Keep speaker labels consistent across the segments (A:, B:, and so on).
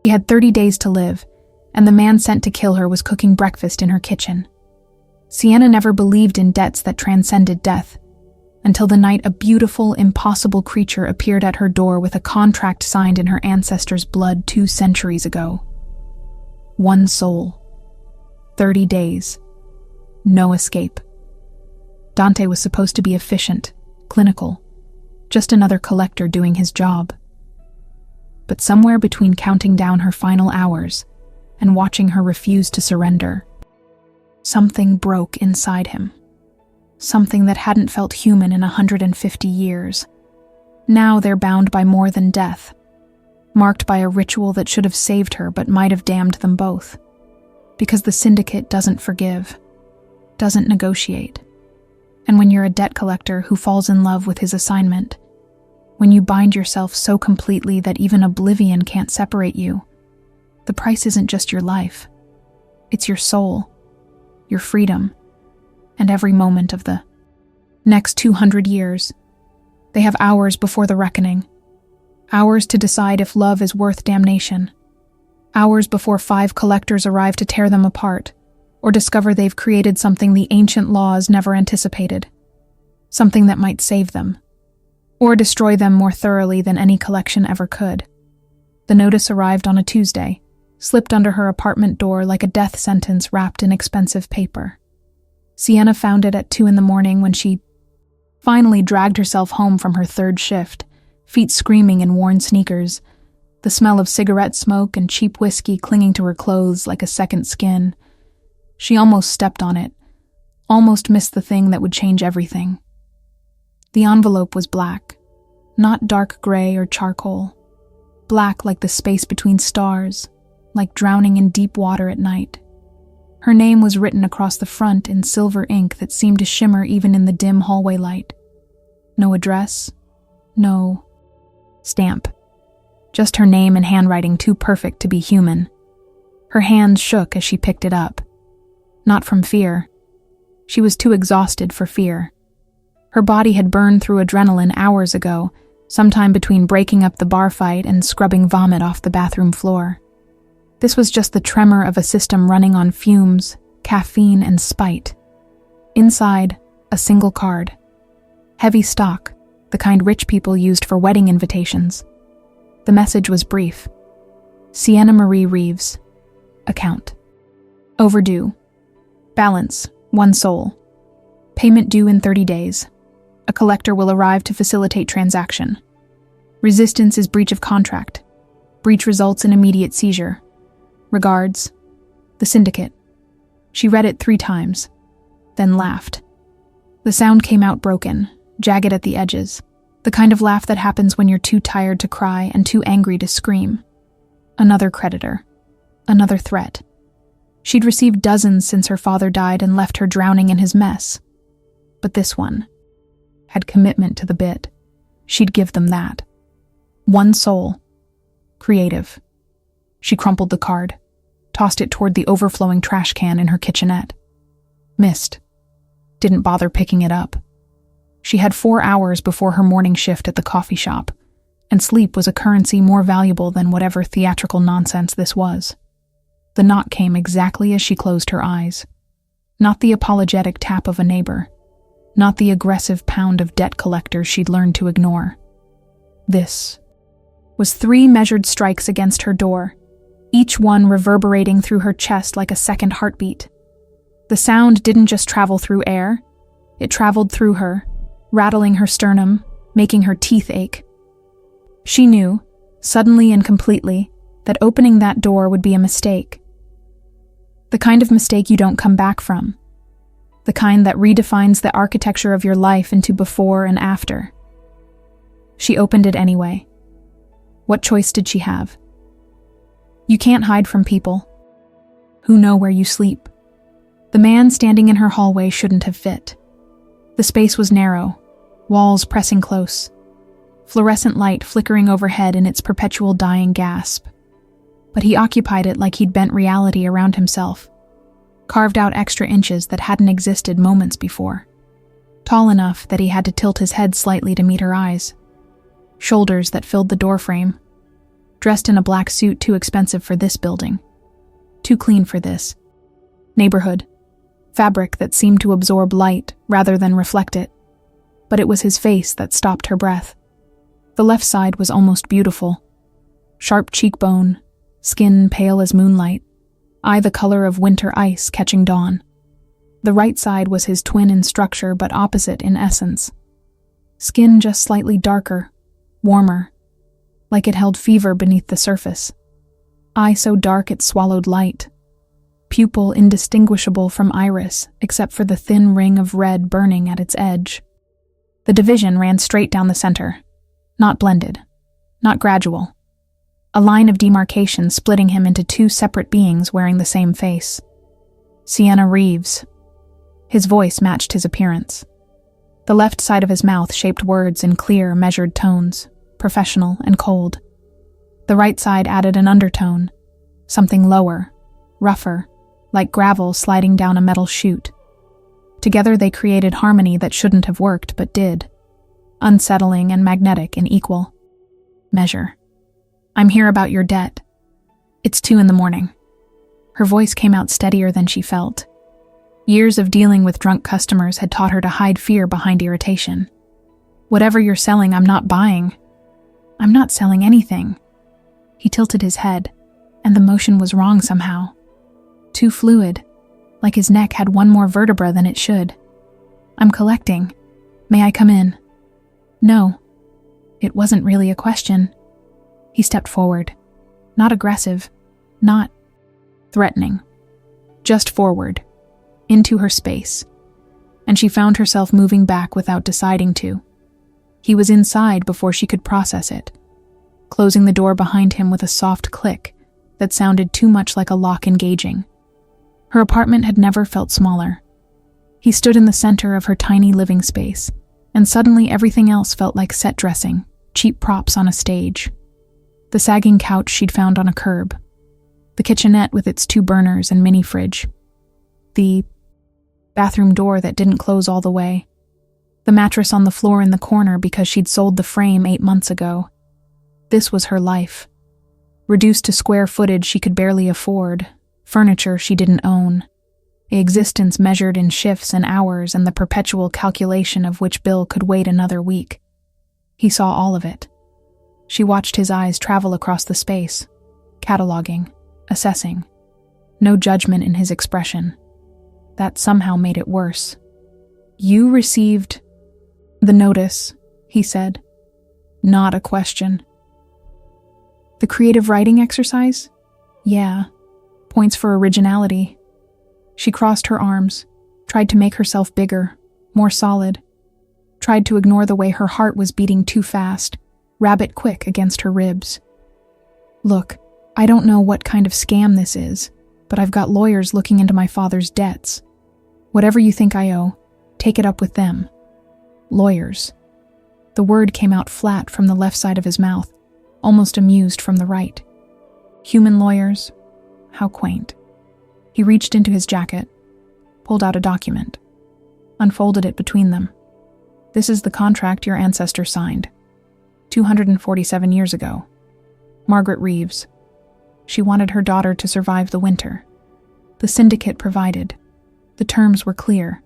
A: She had 30 days to live, and the man sent to kill her was cooking breakfast in her kitchen. Sienna never believed in debts that transcended death, until the night a beautiful, impossible creature appeared at her door with a contract signed in her ancestors' blood 2 centuries ago. 1 soul. 30 days. No escape. Dante was supposed to be efficient, clinical, just another collector doing his job. But somewhere between counting down her final hours and watching her refuse to surrender, something broke inside him. Something that hadn't felt human in 150 years. Now they're bound by more than death, marked by a ritual that should have saved her but might have damned them both. Because the syndicate doesn't forgive, doesn't negotiate. And when you're a debt collector who falls in love with his assignment, when you bind yourself so completely that even oblivion can't separate you, the price isn't just your life. It's your soul, your freedom, and every moment of the next 200 years. They have hours before the reckoning. Hours to decide if love is worth damnation. Hours before 5 collectors arrive to tear them apart, or discover they've created something the ancient laws never anticipated. Something that might save them, or destroy them more thoroughly than any collection ever could. The notice arrived on a Tuesday, slipped under her apartment door like a death sentence wrapped in expensive paper. Sienna found it at 2 a.m. when she finally dragged herself home from her 3rd shift, feet screaming in worn sneakers, the smell of cigarette smoke and cheap whiskey clinging to her clothes like a second skin. She almost stepped on it, almost missed the thing that would change everything. The envelope was black, not dark gray or charcoal. Black like the space between stars, like drowning in deep water at night. Her name was written across the front in silver ink that seemed to shimmer even in the dim hallway light. No address, no stamp. Just her name and handwriting too perfect to be human. Her hands shook as she picked it up. Not from fear. She was too exhausted for fear. Her body had burned through adrenaline hours ago, sometime between breaking up the bar fight and scrubbing vomit off the bathroom floor. This was just the tremor of a system running on fumes, caffeine, and spite. Inside, a single card. Heavy stock, the kind rich people used for wedding invitations. The message was brief. Sienna Marie Reeves. Account. Overdue. Balance, 1 soul. Payment due in 30 days. A collector will arrive to facilitate transaction. Resistance is breach of contract. Breach results in immediate seizure. Regards, the syndicate. She read it 3 times, then laughed. The sound came out broken, jagged at the edges, the kind of laugh that happens when you're too tired to cry and too angry to scream. Another creditor. Another threat. She'd received dozens since her father died and left her drowning in his mess. But this one had commitment to the bit. She'd give them that. 1 soul. Creative. She crumpled the card, tossed it toward the overflowing trash can in her kitchenette. Missed. Didn't bother picking it up. She had 4 hours before her morning shift at the coffee shop, and sleep was a currency more valuable than whatever theatrical nonsense this was. The knock came exactly as she closed her eyes. Not the apologetic tap of a neighbor. Not the aggressive pound of debt collectors she'd learned to ignore. This was 3 measured strikes against her door, each one reverberating through her chest like a second heartbeat. The sound didn't just travel through air, it traveled through her, rattling her sternum, making her teeth ache. She knew, suddenly and completely, that opening that door would be a mistake. The kind of mistake you don't come back from. The kind that redefines the architecture of your life into before and after. She opened it anyway. What choice did she have? You can't hide from people who know where you sleep. The man standing in her hallway shouldn't have fit. The space was narrow, walls pressing close, fluorescent light flickering overhead in its perpetual dying gasp. But he occupied it like he'd bent reality around himself, carved out extra inches that hadn't existed moments before. Tall enough that he had to tilt his head slightly to meet her eyes. Shoulders that filled the doorframe. dressed in a black suit too expensive for this building. Too clean for this neighborhood. Fabric that seemed to absorb light rather than reflect it. But it was his face that stopped her breath. The left side was almost beautiful. Sharp cheekbone, skin pale as moonlight, eye the color of winter ice catching dawn. The right side was his twin in structure but opposite in essence. Skin just slightly darker, warmer, like it held fever beneath the surface. Eye so dark it swallowed light. Pupil indistinguishable from iris except for the thin ring of red burning at its edge. The division ran straight down the center, not blended, not gradual. A line of demarcation splitting him into two separate beings wearing the same face. Sienna Reeves. His voice matched his appearance. The left side of his mouth shaped words in clear, measured tones, professional and cold. The right side added an undertone, something lower, rougher, like gravel sliding down a metal chute. Together they created harmony that shouldn't have worked but did, unsettling and magnetic in equal measure. I'm here about your debt. It's 2 a.m. Her voice came out steadier than she felt. Years of dealing with drunk customers had taught her to hide fear behind irritation. Whatever you're selling, I'm not buying. I'm not selling anything. He tilted his head, and the motion was wrong somehow. Too fluid, like his neck had one more vertebra than it should. I'm collecting. May I come in? No. It wasn't really a question. He stepped forward. Not aggressive. Not threatening. Just forward. Into her space. And she found herself moving back without deciding to. He was inside before she could process it, closing the door behind him with a soft click that sounded too much like a lock engaging. Her apartment had never felt smaller. He stood in the center of her tiny living space, and suddenly everything else felt like set dressing, cheap props on a stage. The sagging couch she'd found on a curb. The kitchenette with its 2 burners and mini fridge. The bathroom door that didn't close all the way. The mattress on the floor in the corner because she'd sold the frame 8 months ago. This was her life. Reduced to square footage she could barely afford, furniture she didn't own, an existence measured in shifts and hours and the perpetual calculation of which bill could wait another week. He saw all of it. She watched his eyes travel across the space, cataloging, assessing. No judgment in his expression. That somehow made it worse. You received the notice, he said. Not a question. The creative writing exercise? Yeah. Points for originality. She crossed her arms, tried to make herself bigger, more solid, tried to ignore the way her heart was beating too fast, rabbit quick against her ribs. Look, I don't know what kind of scam this is, but I've got lawyers looking into my father's debts. Whatever you think I owe, take it up with them. Lawyers. The word came out flat from the left side of his mouth, almost amused from the right. Human lawyers? How quaint. He reached into his jacket, pulled out a document, unfolded it between them. This is the contract your ancestor signed. 247 years ago. Margaret Reeves. She wanted her daughter to survive the winter. The syndicate provided. The terms were clear.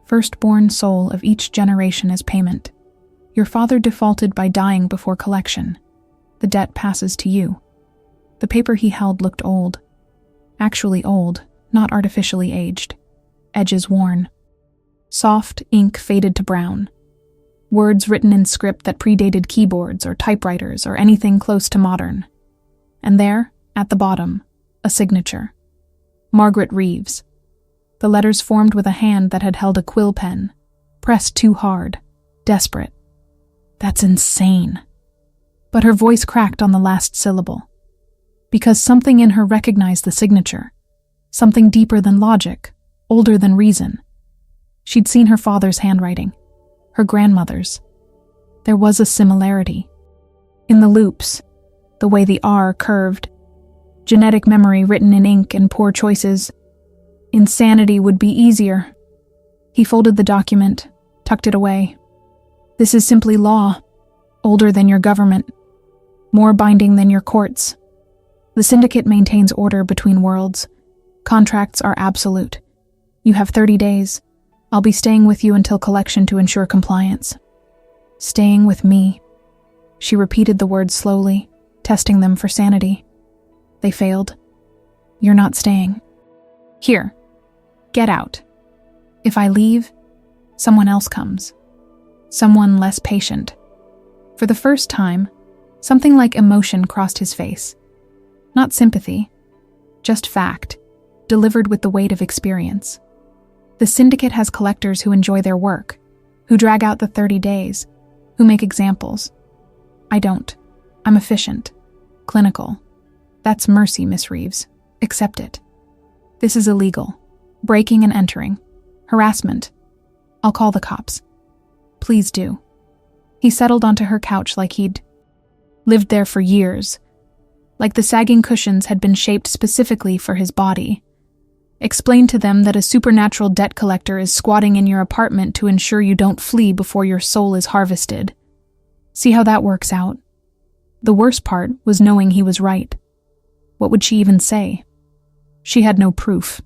A: Firstborn soul of each generation as payment. Your father defaulted by dying before collection. The debt passes to you. The paper he held looked old. Actually old, not artificially aged. Edges worn. Soft ink faded to brown. Words written in script that predated keyboards or typewriters or anything close to modern. And there, at the bottom, a signature. Margaret Reeves. The letters formed with a hand that had held a quill pen, pressed too hard, desperate. That's insane. But her voice cracked on the last syllable. Because something in her recognized the signature. Something deeper than logic, older than reason. She'd seen her father's handwriting, her grandmother's. There was a similarity. In the loops, the way the R curved. Genetic memory written in ink and poor choices. Insanity would be easier. He folded the document, tucked it away. This is simply law, older than your government. More binding than your courts. The syndicate maintains order between worlds. Contracts are absolute. You have 30 days. I'll be staying with you until collection to ensure compliance. Staying with me. She repeated the words slowly, testing them for sanity. They failed. You're not staying. Here. Get out. If I leave, someone else comes. Someone less patient. For the first time, something like emotion crossed his face. Not sympathy, just fact, delivered with the weight of experience. The syndicate has collectors who enjoy their work, who drag out the 30 days, who make examples. I don't. I'm efficient. Clinical. That's mercy, Miss Reeves. Accept it. This is illegal. Breaking and entering. Harassment. I'll call the cops. Please do. He settled onto her couch like he'd lived there for years, like the sagging cushions had been shaped specifically for his body. Explain to them that a supernatural debt collector is squatting in your apartment to ensure you don't flee before your soul is harvested. See how that works out. The worst part was knowing he was right. What would she even say? She had no proof.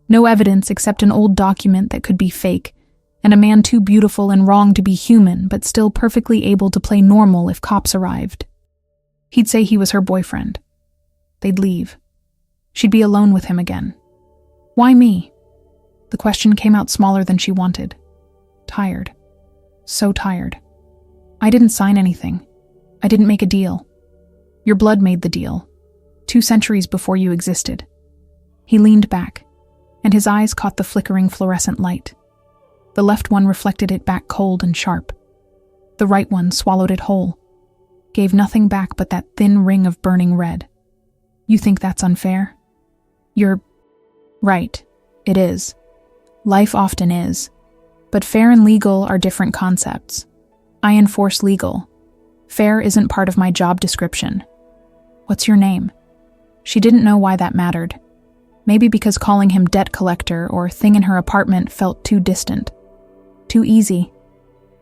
A: No evidence except an old document that could be fake, and a man too beautiful and wrong to be human, but still perfectly able to play normal if cops arrived. He'd say he was her boyfriend. They'd leave. She'd be alone with him again. Why me? The question came out smaller than she wanted. Tired. So tired. I didn't sign anything. I didn't make a deal. Your blood made the deal. 2 centuries before you existed. He leaned back, and his eyes caught the flickering fluorescent light. The left one reflected it back cold and sharp. The right one swallowed it whole, gave nothing back but that thin ring of burning red. You think that's unfair? You're right. It is. Life often is. But fair and legal are different concepts. I enforce legal. Fair isn't part of my job description. What's your name? She didn't know why that mattered. Maybe because calling him debt collector or thing in her apartment felt too distant. Too easy.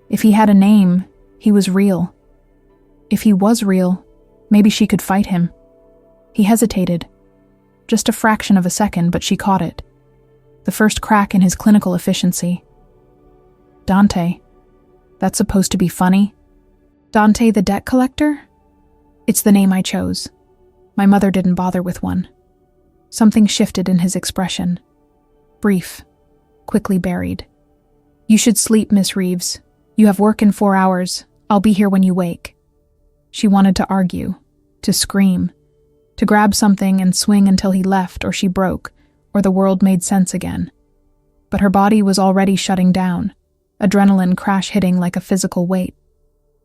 A: If he had a name, he was real. If he was real, maybe she could fight him. He hesitated. Just a fraction of a second, but she caught it. The first crack in his clinical efficiency. Dante. That's supposed to be funny? Dante the debt collector? It's the name I chose. My mother didn't bother with one. Something shifted in his expression. Brief. Quickly buried. You should sleep, Miss Reeves. You have work in 4 hours. I'll be here when you wake. She wanted to argue, to scream, to grab something and swing until he left or she broke, or the world made sense again. But her body was already shutting down, adrenaline crash-hitting like a physical weight.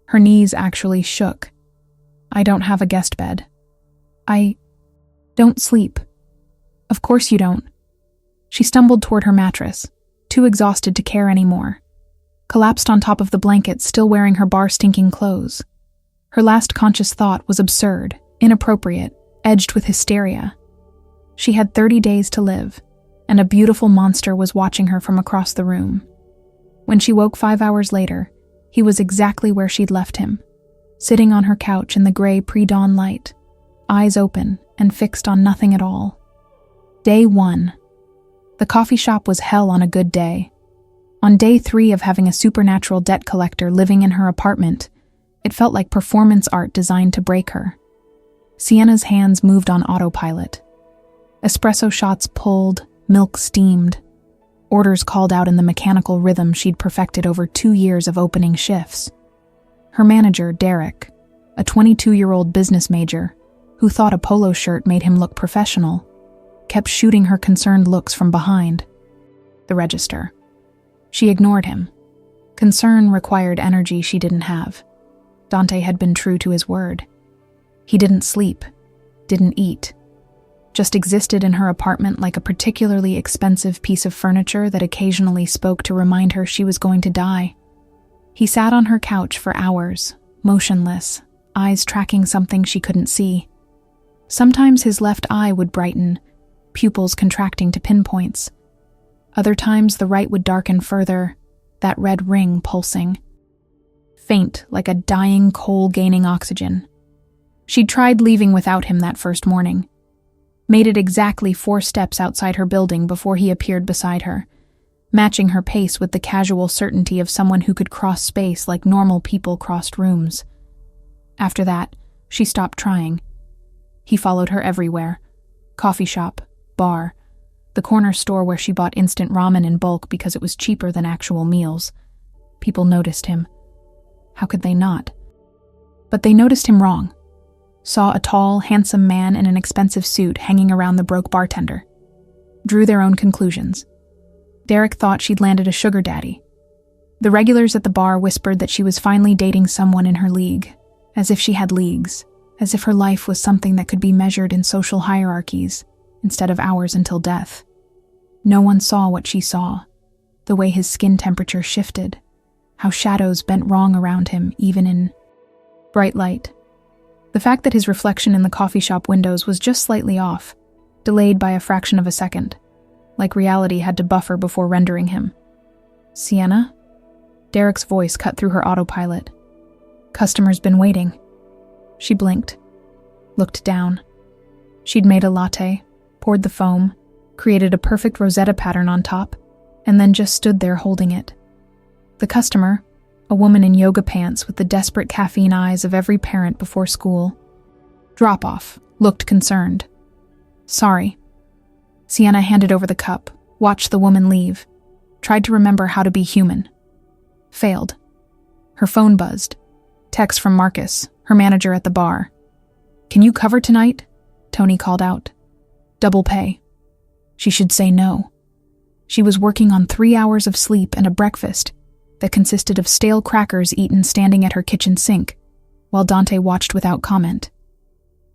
A: Her knees actually shook. I don't have a guest bed. I don't sleep. Of course you don't. She stumbled toward her mattress, too exhausted to care anymore. Collapsed on top of the blanket, still wearing her bar-stinking clothes. Her last conscious thought was absurd, inappropriate, edged with hysteria. She had 30 days to live, and a beautiful monster was watching her from across the room. When she woke 5 hours later, he was exactly where she'd left him, sitting on her couch in the gray pre-dawn light, eyes open and fixed on nothing at all. Day 1. The coffee shop was hell on a good day. On day 3 of having a supernatural debt collector living in her apartment, it felt like performance art designed to break her. Sienna's hands moved on autopilot. Espresso shots pulled, milk steamed. Orders called out in the mechanical rhythm she'd perfected over 2 years of opening shifts. Her manager, Derek, a 22-year-old business major, who thought a polo shirt made him look professional, kept shooting her concerned looks from behind the register. She ignored him. Concern required energy she didn't have. Dante had been true to his word. He didn't sleep, didn't eat, just existed in her apartment like a particularly expensive piece of furniture that occasionally spoke to remind her she was going to die. He sat on her couch for hours, motionless, eyes tracking something she couldn't see. Sometimes his left eye would brighten, pupils contracting to pinpoints. Other times the right would darken further, that red ring pulsing. Faint like a dying coal gaining oxygen. She'd tried leaving without him that first morning. Made it exactly 4 steps outside her building before he appeared beside her, matching her pace with the casual certainty of someone who could cross space like normal people crossed rooms. After that, she stopped trying. He followed her everywhere. Coffee shop, bar, the corner store where she bought instant ramen in bulk because it was cheaper than actual meals. People noticed him. How could they not? But they noticed him wrong. Saw a tall, handsome man in an expensive suit hanging around the broke bartender. Drew their own conclusions. Derek thought she'd landed a sugar daddy. The regulars at the bar whispered that she was finally dating someone in her league, as if she had leagues, as if her life was something that could be measured in social hierarchies, instead of hours until death. No one saw what she saw, the way his skin temperature shifted, how shadows bent wrong around him, even in bright light. The fact that his reflection in the coffee shop windows was just slightly off, delayed by a fraction of a second, like reality had to buffer before rendering him. Sienna? Derek's voice cut through her autopilot. Customer's been waiting. She blinked, looked down. She'd made a latte, poured the foam, created a perfect Rosetta pattern on top, and then just stood there holding it. The customer, a woman in yoga pants with the desperate caffeine eyes of every parent before school. Drop off, looked concerned. Sorry. Sienna handed over the cup, watched the woman leave, tried to remember how to be human. Failed. Her phone buzzed. Text from Marcus, her manager at the bar. Can you cover tonight? Tony called out. Double pay. She should say no. She was working on 3 hours of sleep and a breakfast that consisted of stale crackers eaten standing at her kitchen sink, while Dante watched without comment.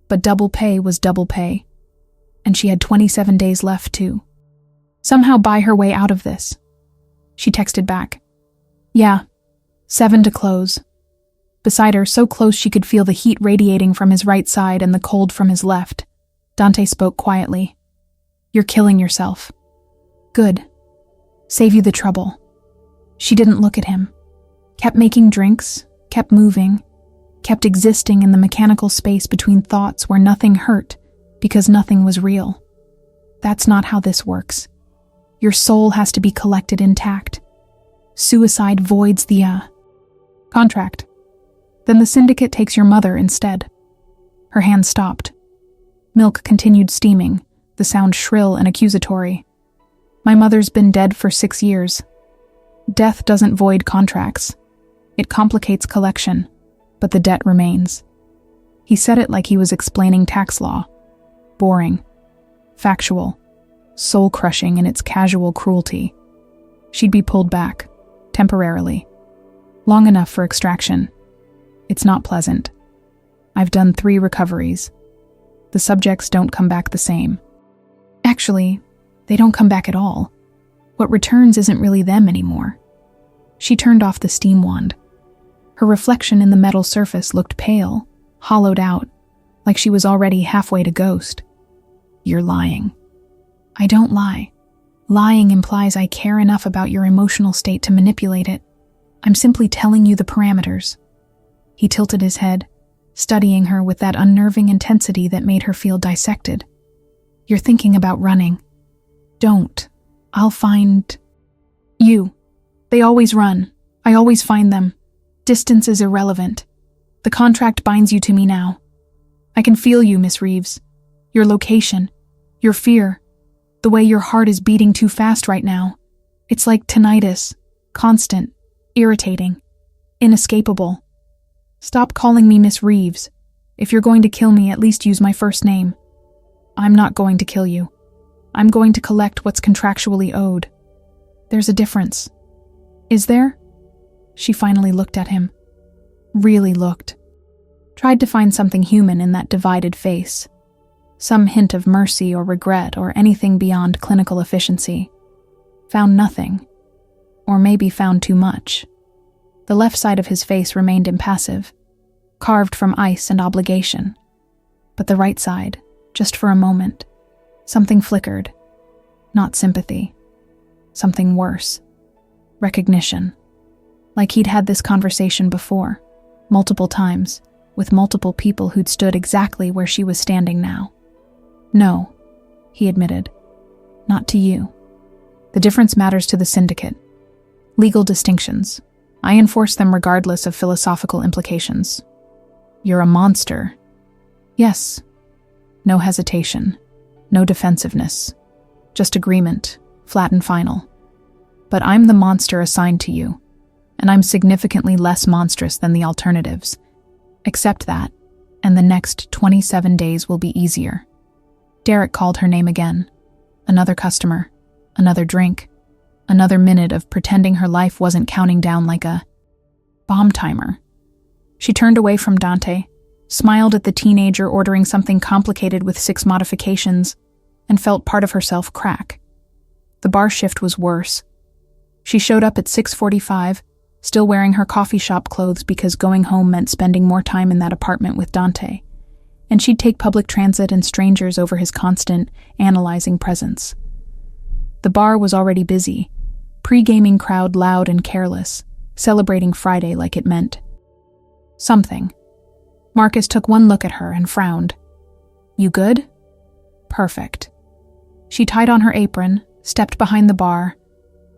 A: But double pay was double pay, and she had 27 days left to somehow buy her way out of this. She texted back. Yeah, 7 to close. Beside her, so close she could feel the heat radiating from his right side and the cold from his left, Dante spoke quietly. You're killing yourself. Good. Save you the trouble. She didn't look at him. Kept making drinks, kept moving, kept existing in the mechanical space between thoughts where nothing hurt because nothing was real. That's not how this works. Your soul has to be collected intact. Suicide voids the contract. Then the syndicate takes your mother instead. Her hand stopped. Milk continued steaming, the sound shrill and accusatory. My mother's been dead for 6 years. Death doesn't void contracts. It complicates collection, but the debt remains. He said it like he was explaining tax law. Boring, factual, soul-crushing in its casual cruelty. She'd be pulled back, temporarily. Long enough for extraction. It's not pleasant. I've done 3 recoveries. The subjects don't come back the same. Actually, they don't come back at all. What returns isn't really them anymore. She turned off the steam wand. Her reflection in the metal surface looked pale, hollowed out, like she was already halfway to ghost. You're lying. I don't lie. Lying implies I care enough about your emotional state to manipulate it. I'm simply telling you the parameters. He tilted his head, studying her with that unnerving intensity that made her feel dissected. You're thinking about running. Don't. I'll find you. They always run. I always find them. Distance is irrelevant. The contract binds you to me now. I can feel you, Miss Reeves. Your location. Your fear. The way your heart is beating too fast right now. It's like tinnitus. Constant. Irritating. Inescapable. Stop calling me Miss Reeves. If you're going to kill me, at least use my first name. I'm not going to kill you. I'm going to collect what's contractually owed. There's a difference. Is there? She finally looked at him. Really looked. Tried to find something human in that divided face. Some hint of mercy or regret or anything beyond clinical efficiency. Found nothing. Or maybe found too much. The left side of his face remained impassive, carved from ice and obligation. But the right side, just for a moment, something flickered. Not sympathy. Something worse. Recognition. Like he'd had this conversation before, multiple times, with multiple people who'd stood exactly where she was standing now. No, he admitted. Not to you. The difference matters to the syndicate. Legal distinctions. I enforce them regardless of philosophical implications. You're a monster. Yes. No hesitation. No defensiveness. Just agreement, flat and final. But I'm the monster assigned to you, and I'm significantly less monstrous than the alternatives. Accept that, and the next 27 days will be easier. Derek called her name again. Another customer, another drink, another minute of pretending her life wasn't counting down like a bomb timer. She turned away from Dante, smiled at the teenager ordering something complicated with 6 modifications, and felt part of herself crack. The bar shift was worse. She showed up at 6:45, still wearing her coffee shop clothes because going home meant spending more time in that apartment with Dante, and she'd take public transit and strangers over his constant, analyzing presence. The bar was already busy, pre-gaming crowd loud and careless, celebrating Friday like it meant something. Marcus took one look at her and frowned. You good? Perfect. She tied on her apron, stepped behind the bar,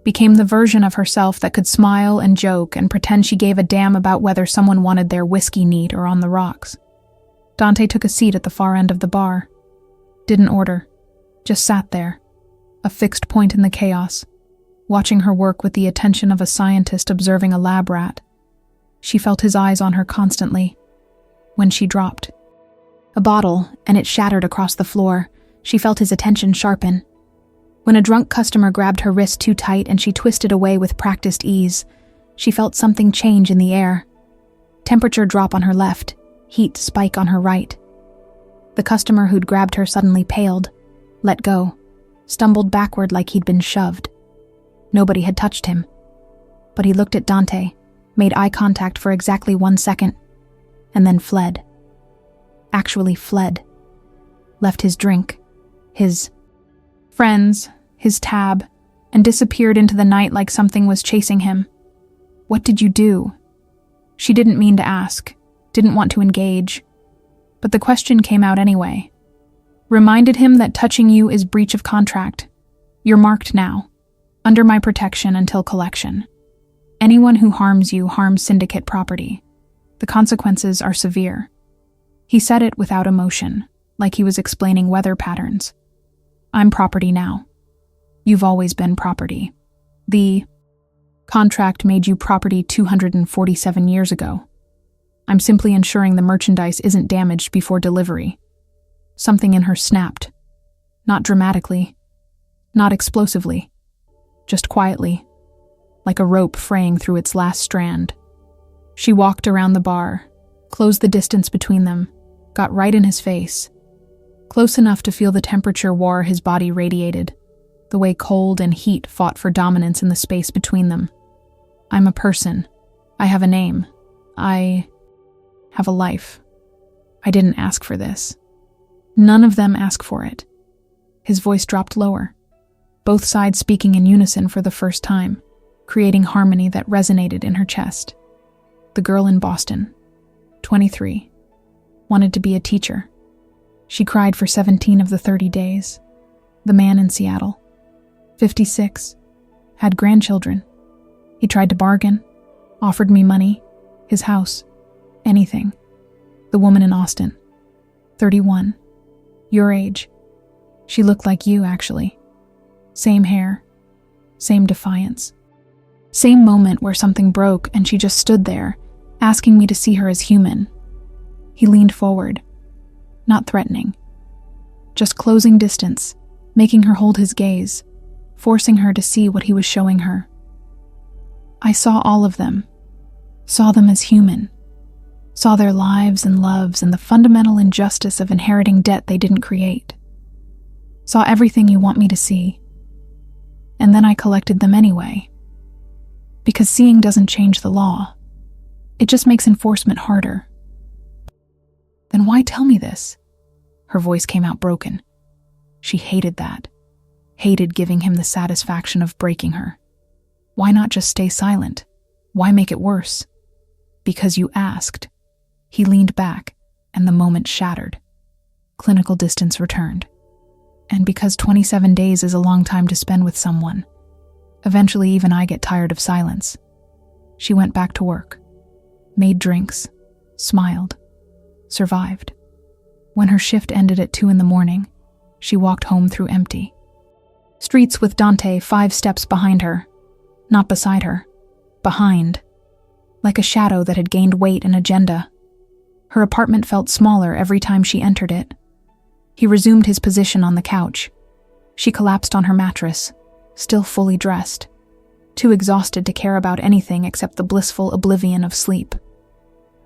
A: became the version of herself that could smile and joke and pretend she gave a damn about whether someone wanted their whiskey neat or on the rocks. Dante took a seat at the far end of the bar. Didn't order. Just sat there, a fixed point in the chaos, watching her work with the attention of a scientist observing a lab rat. She felt his eyes on her constantly. When she dropped a bottle and it shattered across the floor, she felt his attention sharpen. When a drunk customer grabbed her wrist too tight and she twisted away with practiced ease, she felt something change in the air. Temperature drop on her left, heat spike on her right. The customer who'd grabbed her suddenly paled, let go, stumbled backward like he'd been shoved. Nobody had touched him. But he looked at Dante, made eye contact for exactly 1 second, and then fled. Actually fled. Left his drink, his friends, his tab, and disappeared into the night like something was chasing him. What did you do? She didn't mean to ask, didn't want to engage, but the question came out anyway. Reminded him that touching you is breach of contract. You're marked now, under my protection until collection. Anyone who harms you harms syndicate property. The consequences are severe. He said it without emotion, like he was explaining weather patterns. I'm property now. You've always been property. The contract made you property 247 years ago. I'm simply ensuring the merchandise isn't damaged before delivery. Something in her snapped. Not dramatically. Not explosively. Just quietly. Like a rope fraying through its last strand. She walked around the bar, closed the distance between them, got right in his face. Close enough to feel the temperature war his body radiated, the way cold and heat fought for dominance in the space between them. I'm a person. I have a name. I have a life. I didn't ask for this. None of them ask for it. His voice dropped lower, both sides speaking in unison for the first time, creating harmony that resonated in her chest. The girl in Boston, 23, wanted to be a teacher. She cried for 17 of the 30 days. The man in Seattle, 56, had grandchildren. He tried to bargain, offered me money, his house, anything. The woman in Austin, 31, your age. She looked like you, actually. Same hair, same defiance. Same moment where something broke and she just stood there, asking me to see her as human. He leaned forward, not threatening, just closing distance, making her hold his gaze, forcing her to see what he was showing her. I saw all of them, saw them as human, saw their lives and loves and the fundamental injustice of inheriting debt they didn't create. Saw everything you want me to see. And then I collected them anyway. Because seeing doesn't change the law. It just makes enforcement harder. Then why tell me this? Her voice came out broken. She hated that. Hated giving him the satisfaction of breaking her. Why not just stay silent? Why make it worse? Because you asked. He leaned back, and the moment shattered. Clinical distance returned. And because 27 days is a long time to spend with someone, eventually even I get tired of silence. She went back to work, made drinks, smiled, survived. When her shift ended at 2 a.m, she walked home through empty streets with Dante 5 steps behind her. Not beside her, behind, like a shadow that had gained weight and agenda. Her apartment felt smaller every time she entered it. He resumed his position on the couch. She collapsed on her mattress, still fully dressed, too exhausted to care about anything except the blissful oblivion of sleep.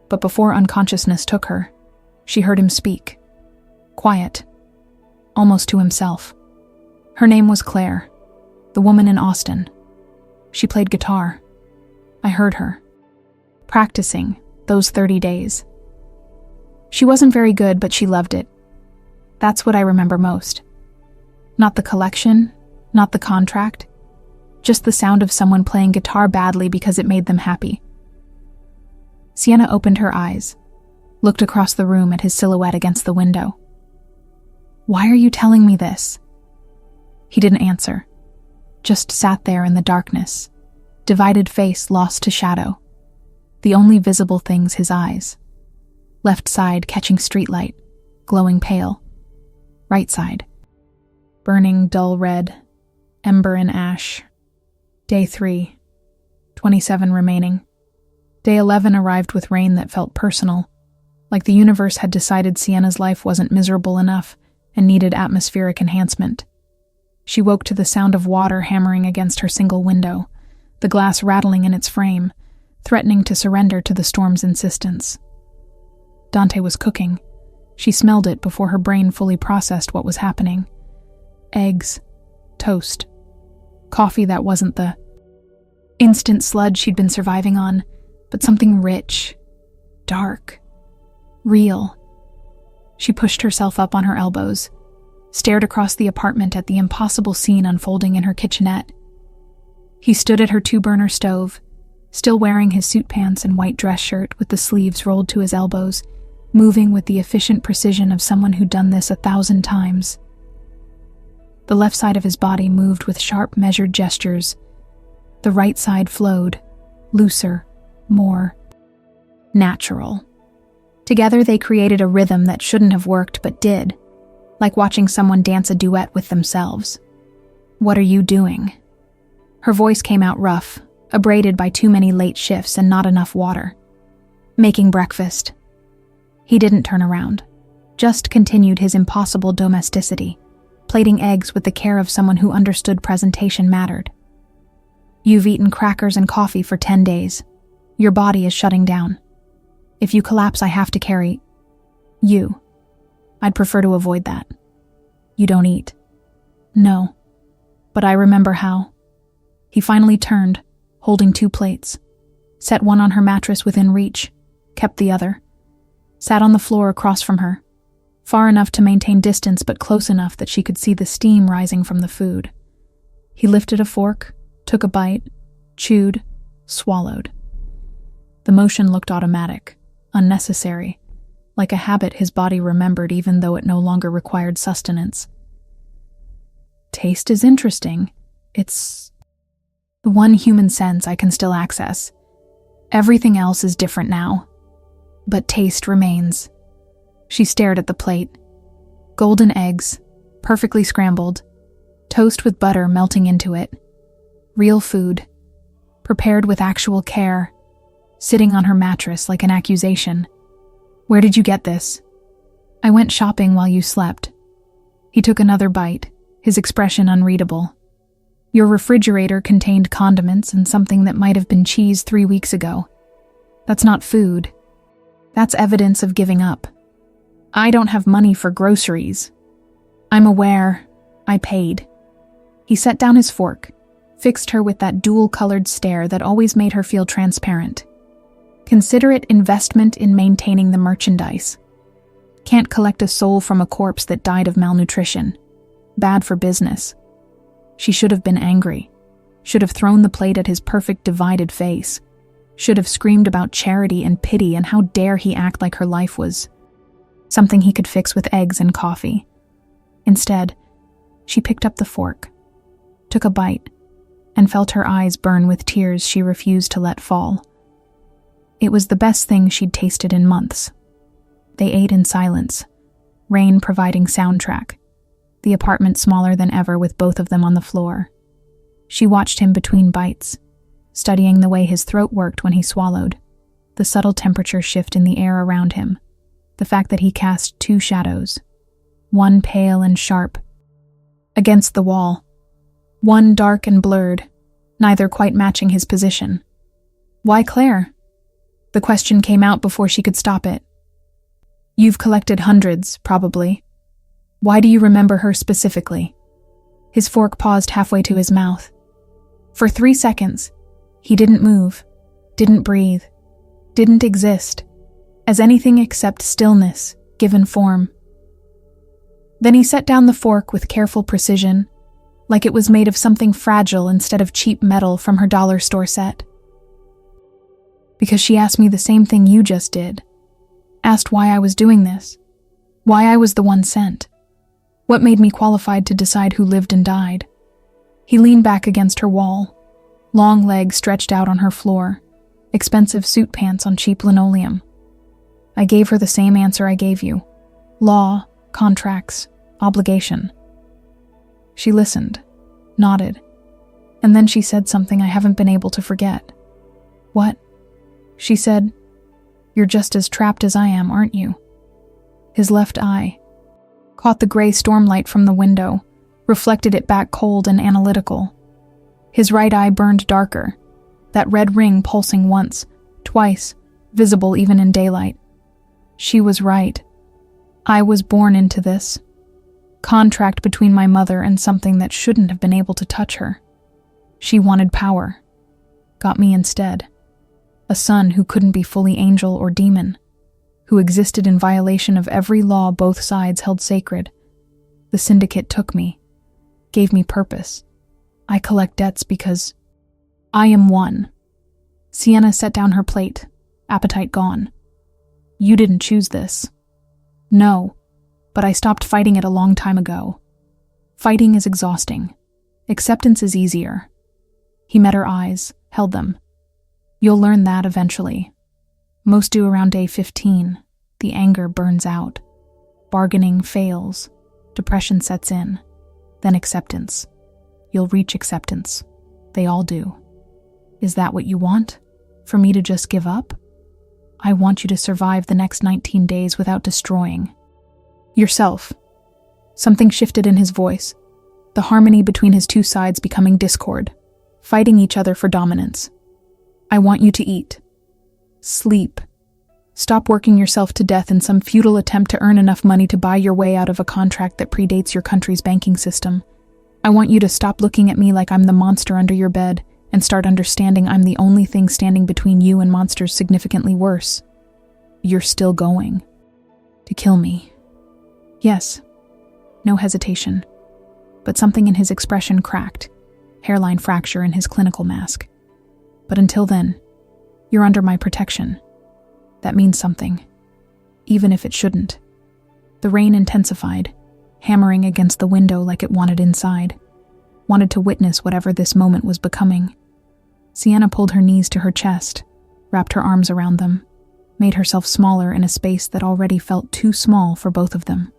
A: But before unconsciousness took her, she heard him speak. Quiet, almost to himself. Her name was Claire, the woman in Austin. She played guitar. I heard her, practicing those 30 days. She wasn't very good, but she loved it. That's what I remember most. Not the collection, not the contract, just the sound of someone playing guitar badly because it made them happy. Sienna opened her eyes, looked across the room at his silhouette against the window. Why are you telling me this? He didn't answer, just sat there in the darkness, divided face lost to shadow. The only visible things his eyes. Left side catching streetlight, glowing pale. Right side, burning dull red, ember and ash. Day 3, 27 remaining. Day 11 arrived with rain that felt personal, like the universe had decided Sienna's life wasn't miserable enough and needed atmospheric enhancement. She woke to the sound of water hammering against her single window, the glass rattling in its frame, threatening to surrender to the storm's insistence. Dante was cooking. She smelled it before her brain fully processed what was happening. Eggs, toast, coffee that wasn't the instant sludge she'd been surviving on, but something rich, dark, real. She pushed herself up on her elbows, stared across the apartment at the impossible scene unfolding in her kitchenette. He stood at her 2-burner stove, still wearing his suit pants and white dress shirt with the sleeves rolled to his elbows, moving with the efficient precision of someone who'd done this 1,000 times. The left side of his body moved with sharp, measured gestures. The right side flowed, looser, more natural. Together they created a rhythm that shouldn't have worked but did, like watching someone dance a duet with themselves. "What are you doing?" Her voice came out rough, abraded by too many late shifts and not enough water. "Making breakfast." He didn't turn around, just continued his impossible domesticity, plating eggs with the care of someone who understood presentation mattered. "You've eaten crackers and coffee for 10 days. Your body is shutting down. If you collapse, I have to carry you. I'd prefer to avoid that. You don't eat." "No, but I remember how." He finally turned, holding 2 plates, set one on her mattress within reach, kept the other, sat on the floor across from her, far enough to maintain distance but close enough that she could see the steam rising from the food. He lifted a fork, took a bite, chewed, swallowed. The motion looked automatic, unnecessary, like a habit his body remembered even though it no longer required sustenance. "Taste is interesting. It's the one human sense I can still access. Everything else is different now. But taste remains." She stared at the plate. Golden eggs, perfectly scrambled, toast with butter melting into it. Real food, prepared with actual care, sitting on her mattress like an accusation. "Where did you get this?" "I went shopping while you slept." He took another bite, his expression unreadable. "Your refrigerator contained condiments and something that might have been cheese 3 weeks ago. That's not food. That's evidence of giving up. I don't have money for groceries." "I'm aware. I paid." He set down his fork, fixed her with that dual-colored stare that always made her feel transparent. "Consider it investment in maintaining the merchandise. Can't collect a soul from a corpse that died of malnutrition. Bad for business." She should have been angry, should have thrown the plate at his perfect divided face. Should have screamed about charity and pity, and how dare he act like her life was something he could fix with eggs and coffee. Instead, she picked up the fork, took a bite, and felt her eyes burn with tears she refused to let fall. It was the best thing she'd tasted in months. They ate in silence, rain providing soundtrack, the apartment smaller than ever with both of them on the floor. She watched him between bites, studying the way his throat worked when he swallowed, the subtle temperature shift in the air around him, the fact that he cast two shadows, one pale and sharp, against the wall, one dark and blurred, neither quite matching his position. Why Claire? The question came out before she could stop it. You've collected hundreds, probably. Why do you remember her specifically? His fork paused halfway to his mouth. For 3 seconds, he didn't move, didn't breathe, didn't exist, as anything except stillness, given form. Then he set down the fork with careful precision, like it was made of something fragile instead of cheap metal from her dollar store set. Because she asked me the same thing you just did. Asked why I was doing this, why I was the one sent, what made me qualified to decide who lived and died. He leaned back against her wall, long legs stretched out on her floor, expensive suit pants on cheap linoleum. I gave her the same answer I gave you. Law, contracts, obligation. She listened, nodded, and then she said something I haven't been able to forget. What? She said, "You're just as trapped as I am, aren't you?" His left eye caught the gray stormlight from the window, reflected it back cold and analytical. His right eye burned darker, that red ring pulsing once, twice, visible even in daylight. She was right. I was born into this. Contract between my mother and something that shouldn't have been able to touch her. She wanted power. Got me instead. A son who couldn't be fully angel or demon, who existed in violation of every law both sides held sacred. The syndicate took me, gave me purpose. I collect debts because I am one. Sienna set down her plate, appetite gone. You didn't choose this. No, but I stopped fighting it a long time ago. Fighting is exhausting. Acceptance is easier. He met her eyes, held them. You'll learn that eventually. Most do around day 15. The anger burns out. Bargaining fails. Depression sets in. Then acceptance. You'll reach acceptance. They all do. Is that what you want? For me to just give up? I want you to survive the next 19 days without destroying yourself. Something shifted in his voice, the harmony between his two sides becoming discord, fighting each other for dominance. I want you to eat. Sleep. Stop working yourself to death in some futile attempt to earn enough money to buy your way out of a contract that predates your country's banking system. I want you to stop looking at me like I'm the monster under your bed and start understanding I'm the only thing standing between you and monsters significantly worse. You're still going to kill me. Yes. No hesitation. But something in his expression cracked, hairline fracture in his clinical mask. But until then, you're under my protection. That means something, even if it shouldn't. The rain intensified, hammering against the window like it wanted inside, wanted to witness whatever this moment was becoming. Sienna pulled her knees to her chest, wrapped her arms around them, made herself smaller in a space that already felt too small for both of them.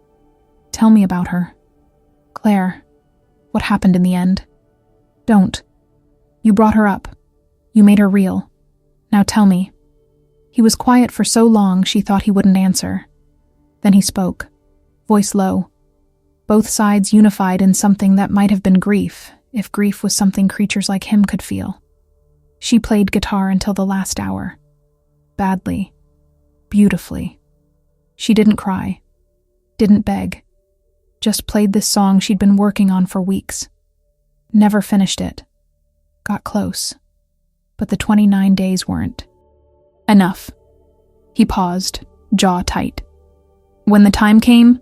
A: Tell me about her. Claire, what happened in the end? Don't. You brought her up. You made her real. Now tell me. He was quiet for so long she thought he wouldn't answer. Then he spoke, voice low. Both sides unified in something that might have been grief, if grief was something creatures like him could feel. She played guitar until the last hour. Badly. Beautifully. She didn't cry. Didn't beg. Just played this song she'd been working on for weeks. Never finished it. Got close. But the 29 days weren't. Enough. He paused, jaw tight. When the time came,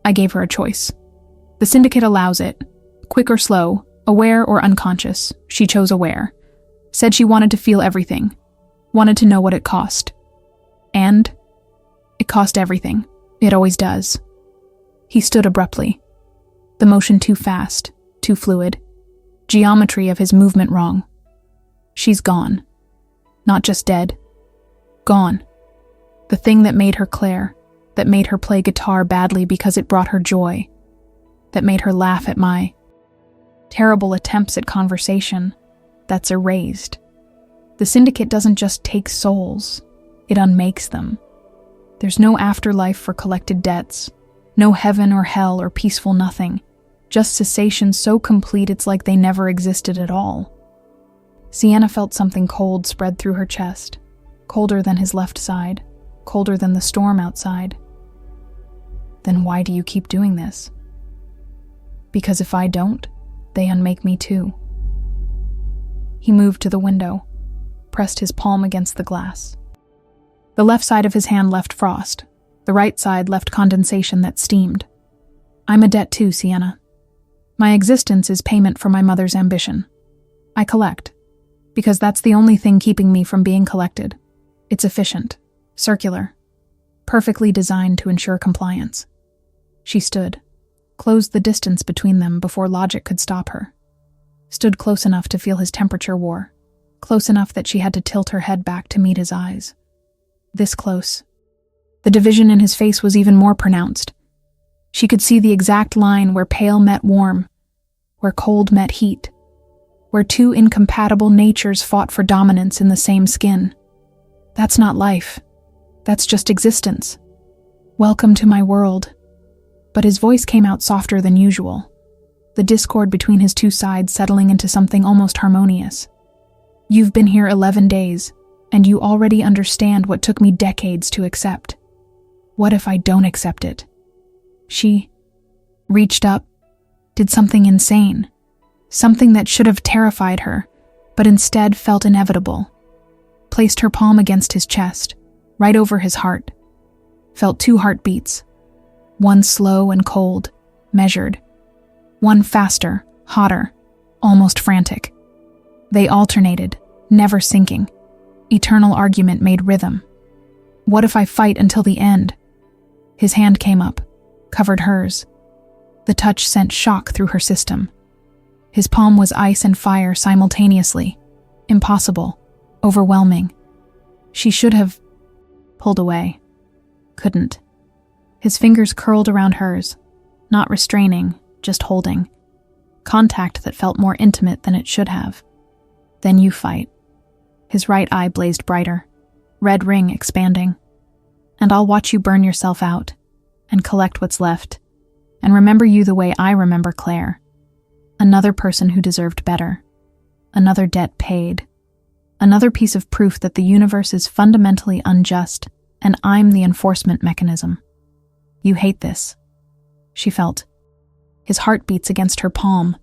A: I gave her a choice. The syndicate allows it. Quick or slow, aware or unconscious. She chose aware. Said she wanted to feel everything. Wanted to know what it cost. And it cost everything. It always does. He stood abruptly. The motion too fast, too fluid. Geometry of his movement wrong. She's gone. Not just dead. Gone. The thing that made her Claire, that made her play guitar badly because it brought her joy, that made her laugh at my terrible attempts at conversation, that's erased. The syndicate doesn't just take souls, it unmakes them. There's no afterlife for collected debts, no heaven or hell or peaceful nothing, just cessation so complete it's like they never existed at all. Sienna felt something cold spread through her chest, colder than his left side, colder than the storm outside. Then why do you keep doing this? Because if I don't, they unmake me too. He moved to the window, pressed his palm against the glass. The left side of his hand left frost, the right side left condensation that steamed. I'm a debt too, Sienna. My existence is payment for my mother's ambition. I collect, because that's the only thing keeping me from being collected. It's efficient, circular, perfectly designed to ensure compliance. She stood, closed the distance between them before logic could stop her. Stood close enough to feel his temperature war, close enough that she had to tilt her head back to meet his eyes. This close. The division in his face was even more pronounced. She could see the exact line where pale met warm, where cold met heat, where two incompatible natures fought for dominance in the same skin. That's not life. That's just existence. Welcome to my world. But his voice came out softer than usual, the discord between his two sides settling into something almost harmonious. You've been here 11 days, and you already understand what took me decades to accept. What if I don't accept it? She reached up, did something insane, something that should have terrified her, but instead felt inevitable. Placed her palm against his chest, right over his heart. Felt 2 heartbeats. One slow and cold, measured. One faster, hotter, almost frantic. They alternated, never sinking. Eternal argument made rhythm. What if I fight until the end? His hand came up, covered hers. The touch sent shock through her system. His palm was ice and fire simultaneously. Impossible. Overwhelming. She should have pulled away. Couldn't. His fingers curled around hers, not restraining, just holding. Contact that felt more intimate than it should have. Then you fight. His right eye blazed brighter, red ring expanding. And I'll watch you burn yourself out, and collect what's left, and remember you the way I remember Claire. Another person who deserved better. Another debt paid. Another piece of proof that the universe is fundamentally unjust, and I'm the enforcement mechanism. You hate this, she felt. His heart beats against her palm,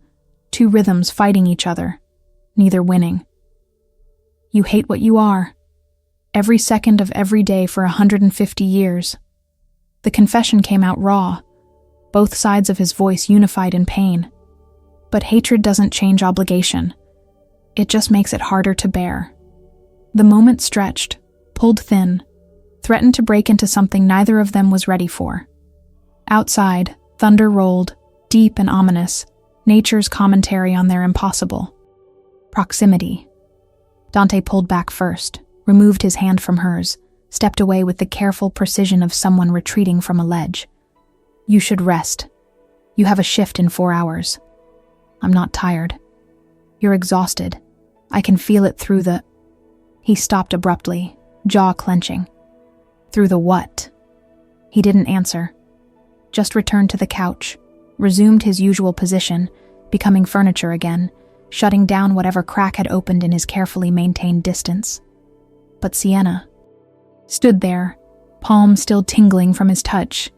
A: 2 rhythms fighting each other, neither winning. You hate what you are. Every second of every day for 150 years. The confession came out raw, both sides of his voice unified in pain. But hatred doesn't change obligation. It just makes it harder to bear. The moment stretched, pulled thin, threatened to break into something neither of them was ready for. Outside, thunder rolled, deep and ominous, nature's commentary on their impossible. Proximity. Dante pulled back first, removed his hand from hers, stepped away with the careful precision of someone retreating from a ledge. You should rest. You have a shift in 4 hours. I'm not tired. You're exhausted. I can feel it through the... He stopped abruptly, jaw clenching. Through the what? He didn't answer. Just returned to the couch, resumed his usual position, becoming furniture again, shutting down whatever crack had opened in his carefully maintained distance. But Sienna stood there, palm still tingling from his touch,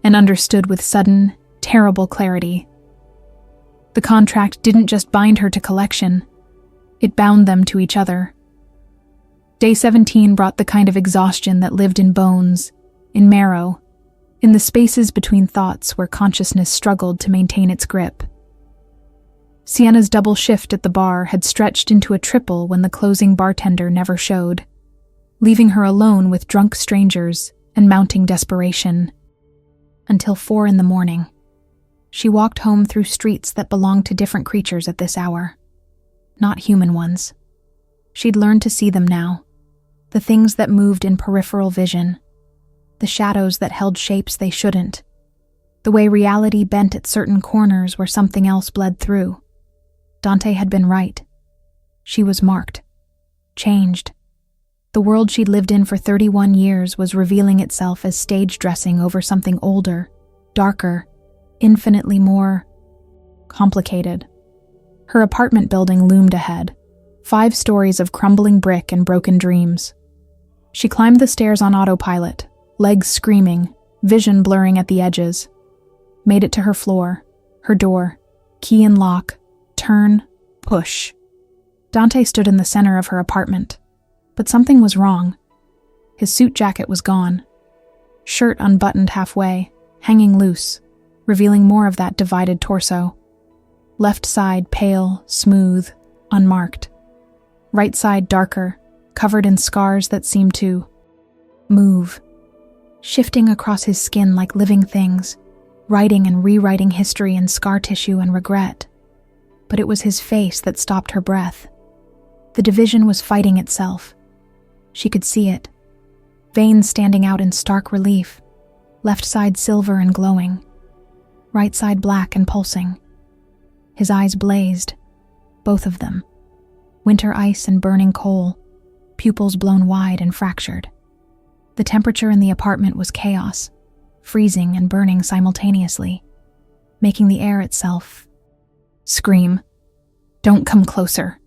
A: and understood with sudden, terrible clarity. The contract didn't just bind her to collection, it bound them to each other. Day 17 brought the kind of exhaustion that lived in bones, in marrow, in the spaces between thoughts where consciousness struggled to maintain its grip. Sienna's double shift at the bar had stretched into a triple when the closing bartender never showed. leaving her alone with drunk strangers and mounting desperation. Until 4 a.m. She walked home through streets that belonged to different creatures at this hour. Not human ones. She'd learned to see them now. The things that moved in peripheral vision. The shadows that held shapes they shouldn't. The way reality bent at certain corners where something else bled through. Dante had been right. She was marked. Changed. The world she'd lived in for 31 years was revealing itself as stage dressing over something older, darker, infinitely more complicated. Her apartment building loomed ahead, 5 stories of crumbling brick and broken dreams. She climbed the stairs on autopilot, legs screaming, vision blurring at the edges. Made it to her floor, her door, key and lock, turn, push. Dante stood in the center of her apartment, but something was wrong. His suit jacket was gone. Shirt unbuttoned halfway, hanging loose, revealing more of that divided torso. Left side pale, smooth, unmarked. Right side darker, covered in scars that seemed to move, shifting across his skin like living things, writing and rewriting history in scar tissue and regret. But it was his face that stopped her breath. The division was fighting itself. She could see it. Veins standing out in stark relief. Left side silver and glowing. Right side black and pulsing. His eyes blazed. Both of them. Winter ice and burning coal. Pupils blown wide and fractured. The temperature in the apartment was chaos. Freezing and burning simultaneously. Making the air itself scream. Don't come closer.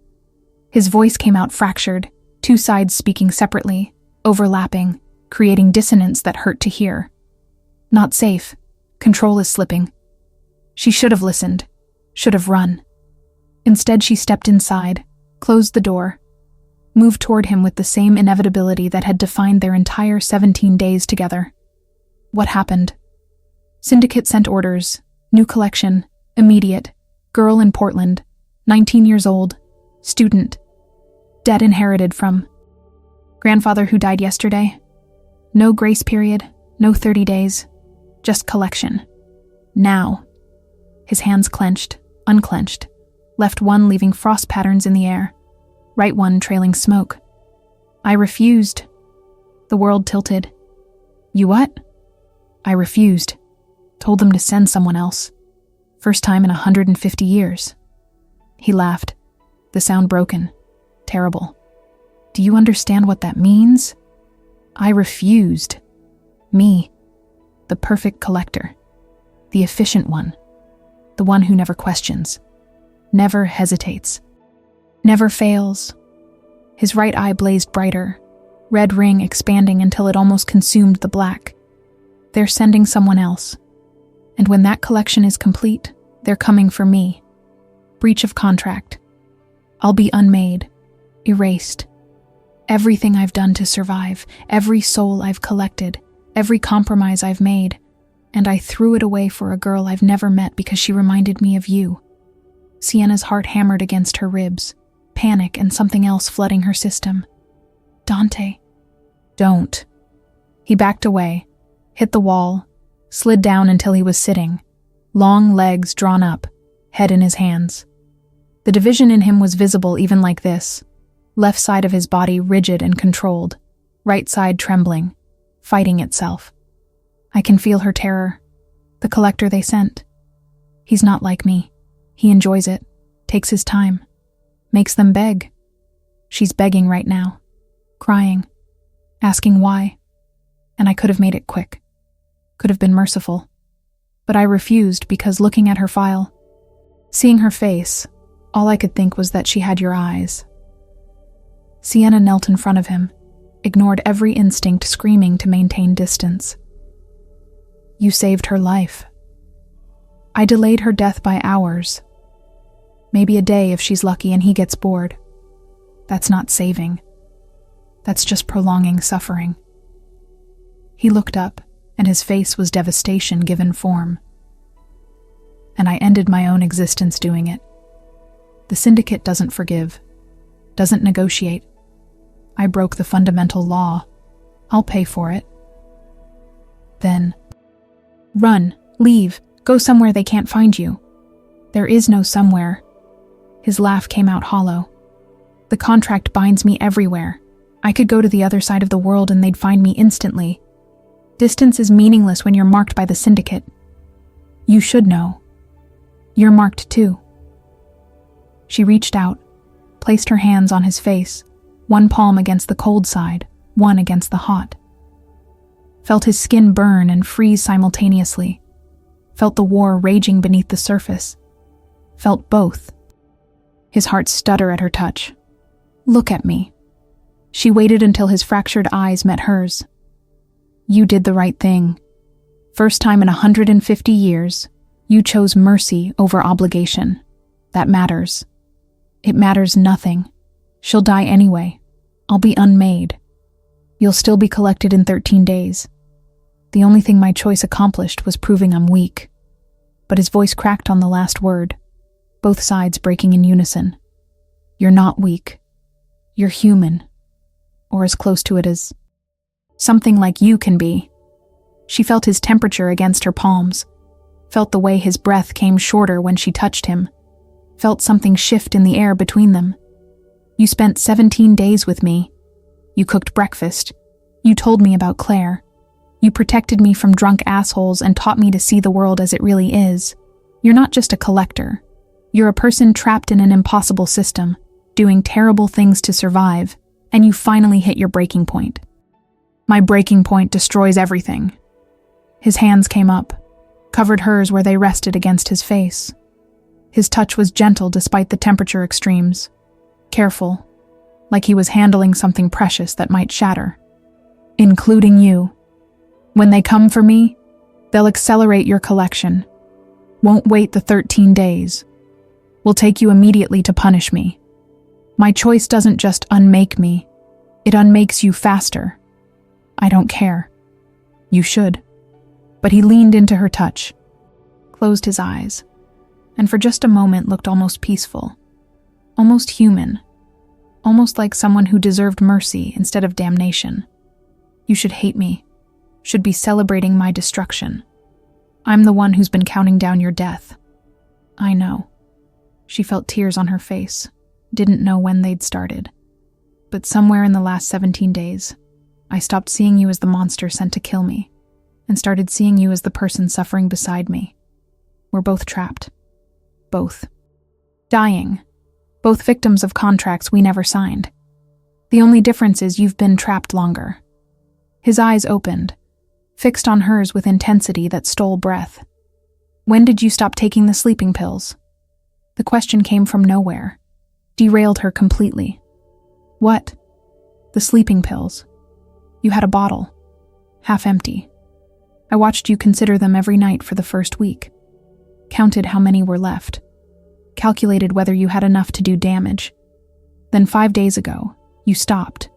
A: His voice came out fractured, 2 sides speaking separately, overlapping, creating dissonance that hurt to hear. Not safe. Control is slipping. She should have listened. Should have run. Instead, she stepped inside, closed the door, moved toward him with the same inevitability that had defined their entire 17 days together. What happened? Syndicate sent orders. New collection. Immediate. Girl in Portland. 19 years old. Student. Debt inherited from grandfather who died yesterday. No grace period. No 30 days. Just collection. Now. His hands clenched, unclenched. Left one leaving frost patterns in the air. Right one trailing smoke. I refused. The world tilted. You what? I refused. Told them to send someone else. First time in 150 years. He laughed. The sound broken. Terrible. Do you understand what that means? I refused. Me. The perfect collector. The efficient one. The one who never questions. Never hesitates. Never fails. His right eye blazed brighter. Red ring expanding until it almost consumed the black. They're sending someone else. And when that collection is complete, they're coming for me. Breach of contract. I'll be unmade. Erased. Everything I've done to survive, every soul I've collected, every compromise I've made, and I threw it away for a girl I've never met because she reminded me of you. Sienna's heart hammered against her ribs, panic and something else flooding her system. Dante. Don't. He backed away, hit the wall, slid down until he was sitting, long legs drawn up, head in his hands. The division in him was visible even like this, left side of his body rigid and controlled, right side trembling, fighting itself. I can feel her terror. The collector they sent. He's not like me. He enjoys it, takes his time, makes them beg. She's begging right now, crying, asking why. And I could have made it quick, could have been merciful. But I refused because looking at her file, seeing her face, all I could think was that she had your eyes. Sienna knelt in front of him, ignored every instinct screaming to maintain distance. You saved her life. I delayed her death by hours. Maybe a day if she's lucky and he gets bored. That's not saving. That's just prolonging suffering. He looked up, and his face was devastation given form. And I ended my own existence doing it. The syndicate doesn't forgive, doesn't negotiate. I broke the fundamental law. I'll pay for it. Then, run, leave, go somewhere they can't find you. There is no somewhere. His laugh came out hollow. The contract binds me everywhere. I could go to the other side of the world and they'd find me instantly. Distance is meaningless when you're marked by the syndicate. You should know. You're marked too. She reached out, placed her hands on his face, one palm against the cold side, one against the hot. Felt his skin burn and freeze simultaneously. Felt the war raging beneath the surface. Felt both. His heart stuttered at her touch. Look at me. She waited until his fractured eyes met hers. You did the right thing. First time in 150 years, you chose mercy over obligation. That matters. It matters nothing. She'll die anyway. I'll be unmade. You'll still be collected in 13 days. The only thing my choice accomplished was proving I'm weak. But his voice cracked on the last word, both sides breaking in unison. You're not weak. You're human. Or as close to it as something like you can be. She felt his temperature against her palms, felt the way his breath came shorter when she touched him, felt something shift in the air between them. You spent 17 days with me. You cooked breakfast. You told me about Claire. You protected me from drunk assholes and taught me to see the world as it really is. You're not just a collector. You're a person trapped in an impossible system, doing terrible things to survive, and you finally hit your breaking point. My breaking point destroys everything. His hands came up, covered hers where they rested against his face. His touch was gentle despite the temperature extremes, careful, like he was handling something precious that might shatter. Including you. When they come for me, they'll accelerate your collection. Won't wait the 13 days. Will take you immediately to punish me. My choice doesn't just unmake me, it unmakes you faster. I don't care. You should. But he leaned into her touch, closed his eyes, and for just a moment looked almost peaceful, almost human, almost like someone who deserved mercy instead of damnation. You should hate me, should be celebrating my destruction. I'm the one who's been counting down your death. I know. She felt tears on her face, didn't know when they'd started. But somewhere in the last 17 days, I stopped seeing you as the monster sent to kill me, and started seeing you as the person suffering beside me. We're both trapped. Both. Dying. Both victims of contracts we never signed. The only difference is you've been trapped longer. His eyes opened, fixed on hers with intensity that stole breath. When did you stop taking the sleeping pills? The question came from nowhere, derailed her completely. What? The sleeping pills. You had a bottle, half empty. I watched you consider them every night for the first week. Counted how many were left. Calculated whether you had enough to do damage. Then 5 days ago, you stopped.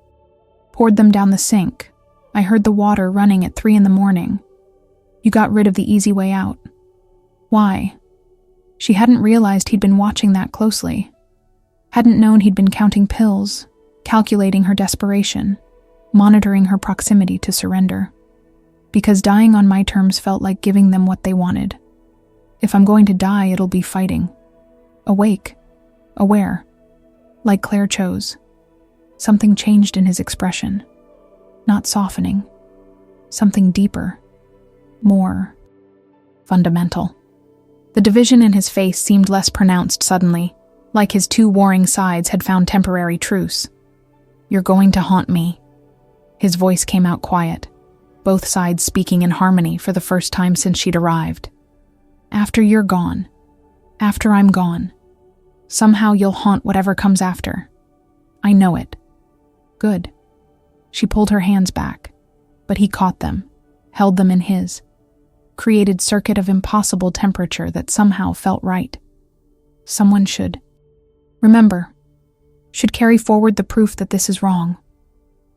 A: Poured them down the sink. I heard the water running at 3 a.m. You got rid of the easy way out. Why? She hadn't realized he'd been watching that closely. Hadn't known he'd been counting pills, calculating her desperation, monitoring her proximity to surrender. Because dying on my terms felt like giving them what they wanted. If I'm going to die, it'll be fighting. Awake. Aware. Like Claire chose. Something changed in his expression. Not softening. Something deeper. More fundamental. The division in his face seemed less pronounced suddenly, like his two warring sides had found temporary truce. You're going to haunt me. His voice came out quiet, both sides speaking in harmony for the first time since she'd arrived. After you're gone, after I'm gone, somehow you'll haunt whatever comes after. I know it. Good. She pulled her hands back, but he caught them, held them in his, created circuit of impossible temperature that somehow felt right. Someone should. Remember, should carry forward the proof that this is wrong.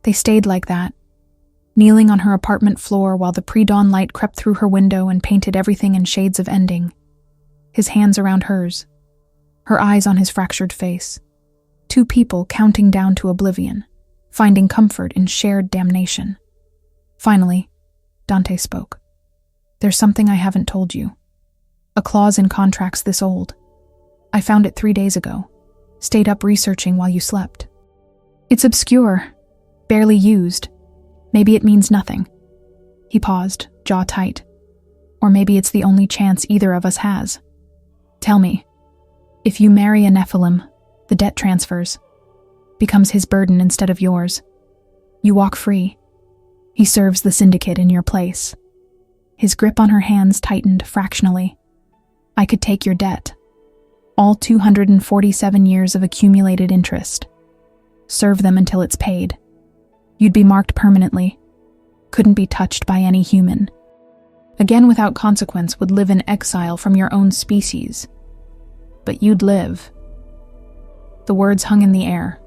A: They stayed like that, kneeling on her apartment floor while the pre-dawn light crept through her window and painted everything in shades of ending. His hands around hers, her eyes on his fractured face. Two people counting down to oblivion, finding comfort in shared damnation. Finally, Dante spoke. There's something I haven't told you. A clause in contracts this old. I found it 3 days ago. Stayed up researching while you slept. It's obscure, barely used. Maybe it means nothing. He paused, jaw tight. Or maybe it's the only chance either of us has. Tell me, if you marry a Nephilim, the debt transfers, becomes his burden instead of yours. You walk free. He serves the syndicate in your place. His grip on her hands tightened fractionally. I could take your debt. All 247 years of accumulated interest. Serve them until it's paid. You'd be marked permanently. Couldn't be touched by any human. Again without consequence would live in exile from your own species. But you'd live. The words hung in the air.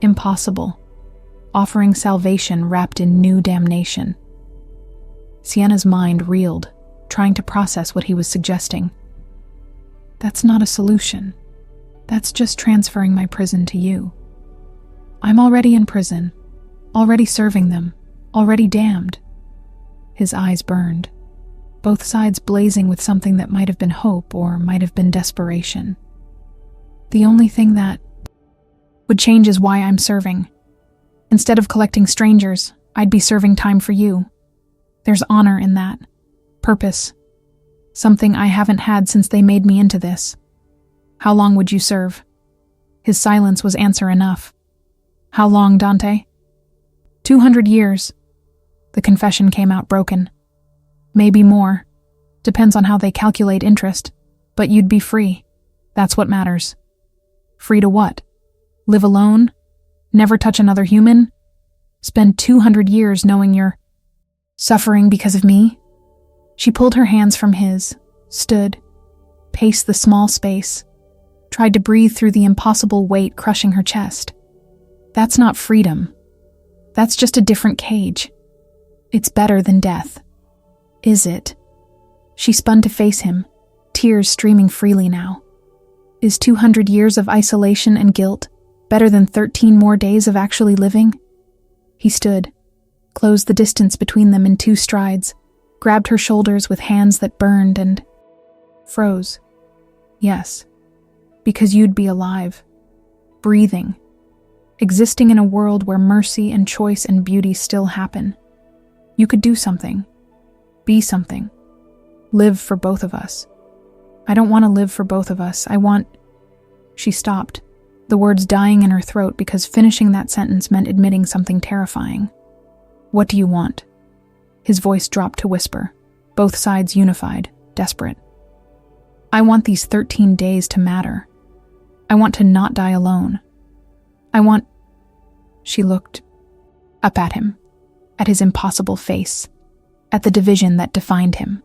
A: Impossible. Offering salvation wrapped in new damnation. Sienna's mind reeled, trying to process what he was suggesting. That's not a solution. That's just transferring my prison to you. I'm already in prison, already serving them, already damned. His eyes burned, both sides blazing with something that might have been hope or might have been desperation. The only thing that would change is why I'm serving. Instead of collecting strangers, I'd be serving time for you. There's honor in that. Purpose. Something I haven't had since they made me into this. How long would you serve? His silence was answer enough. How long, Dante? 200 years. The confession came out broken. Maybe more. Depends on how they calculate interest. But you'd be free. That's what matters. Free to what? Live alone? Never touch another human? Spend 200 years knowing you're suffering because of me? She pulled her hands from his, stood, paced the small space, tried to breathe through the impossible weight crushing her chest. That's not freedom. That's just a different cage. It's better than death. Is it? She spun to face him, tears streaming freely now. Is 200 years of isolation and guilt better than 13 more days of actually living? He stood, closed the distance between them in 2 strides, grabbed her shoulders with hands that burned and froze. Yes, because you'd be alive, breathing, existing in a world where mercy and choice and beauty still happen. You could do something, be something, live for both of us. I don't want to live for both of us. I want... She stopped, the words dying in her throat because finishing that sentence meant admitting something terrifying. What do you want? His voice dropped to whisper, both sides unified, desperate. I want these 13 days to matter. I want to not die alone. I want... She looked up at him, at his impossible face, at the division that defined him.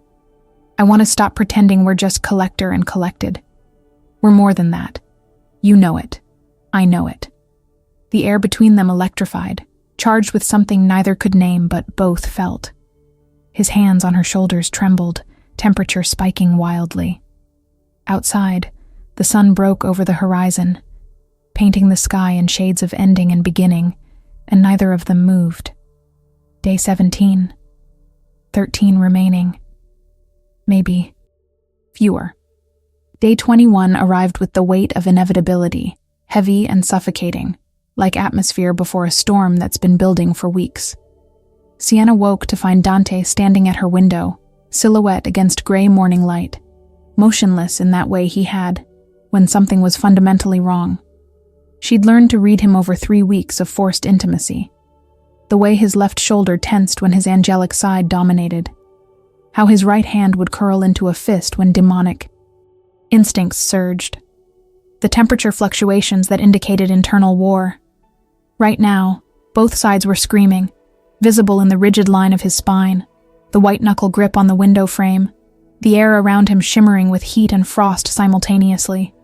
A: I want to stop pretending we're just collector and collected. We're more than that. You know it. I know it. The air between them electrified, charged with something neither could name but both felt. His hands on her shoulders trembled, temperature spiking wildly. Outside, the sun broke over the horizon, painting the sky in shades of ending and beginning, and neither of them moved. Day 17. 13 remaining. Maybe fewer. Day 21 arrived with the weight of inevitability, heavy and suffocating, like atmosphere before a storm that's been building for weeks. Sienna woke to find Dante standing at her window, silhouette against gray morning light, motionless in that way he had when something was fundamentally wrong. She'd learned to read him over 3 weeks of forced intimacy. The way his left shoulder tensed when his angelic side dominated. How his right hand would curl into a fist when demonic instincts surged. The temperature fluctuations that indicated internal war. Right now, both sides were screaming, visible in the rigid line of his spine, the white-knuckle grip on the window frame, the air around him shimmering with heat and frost simultaneously.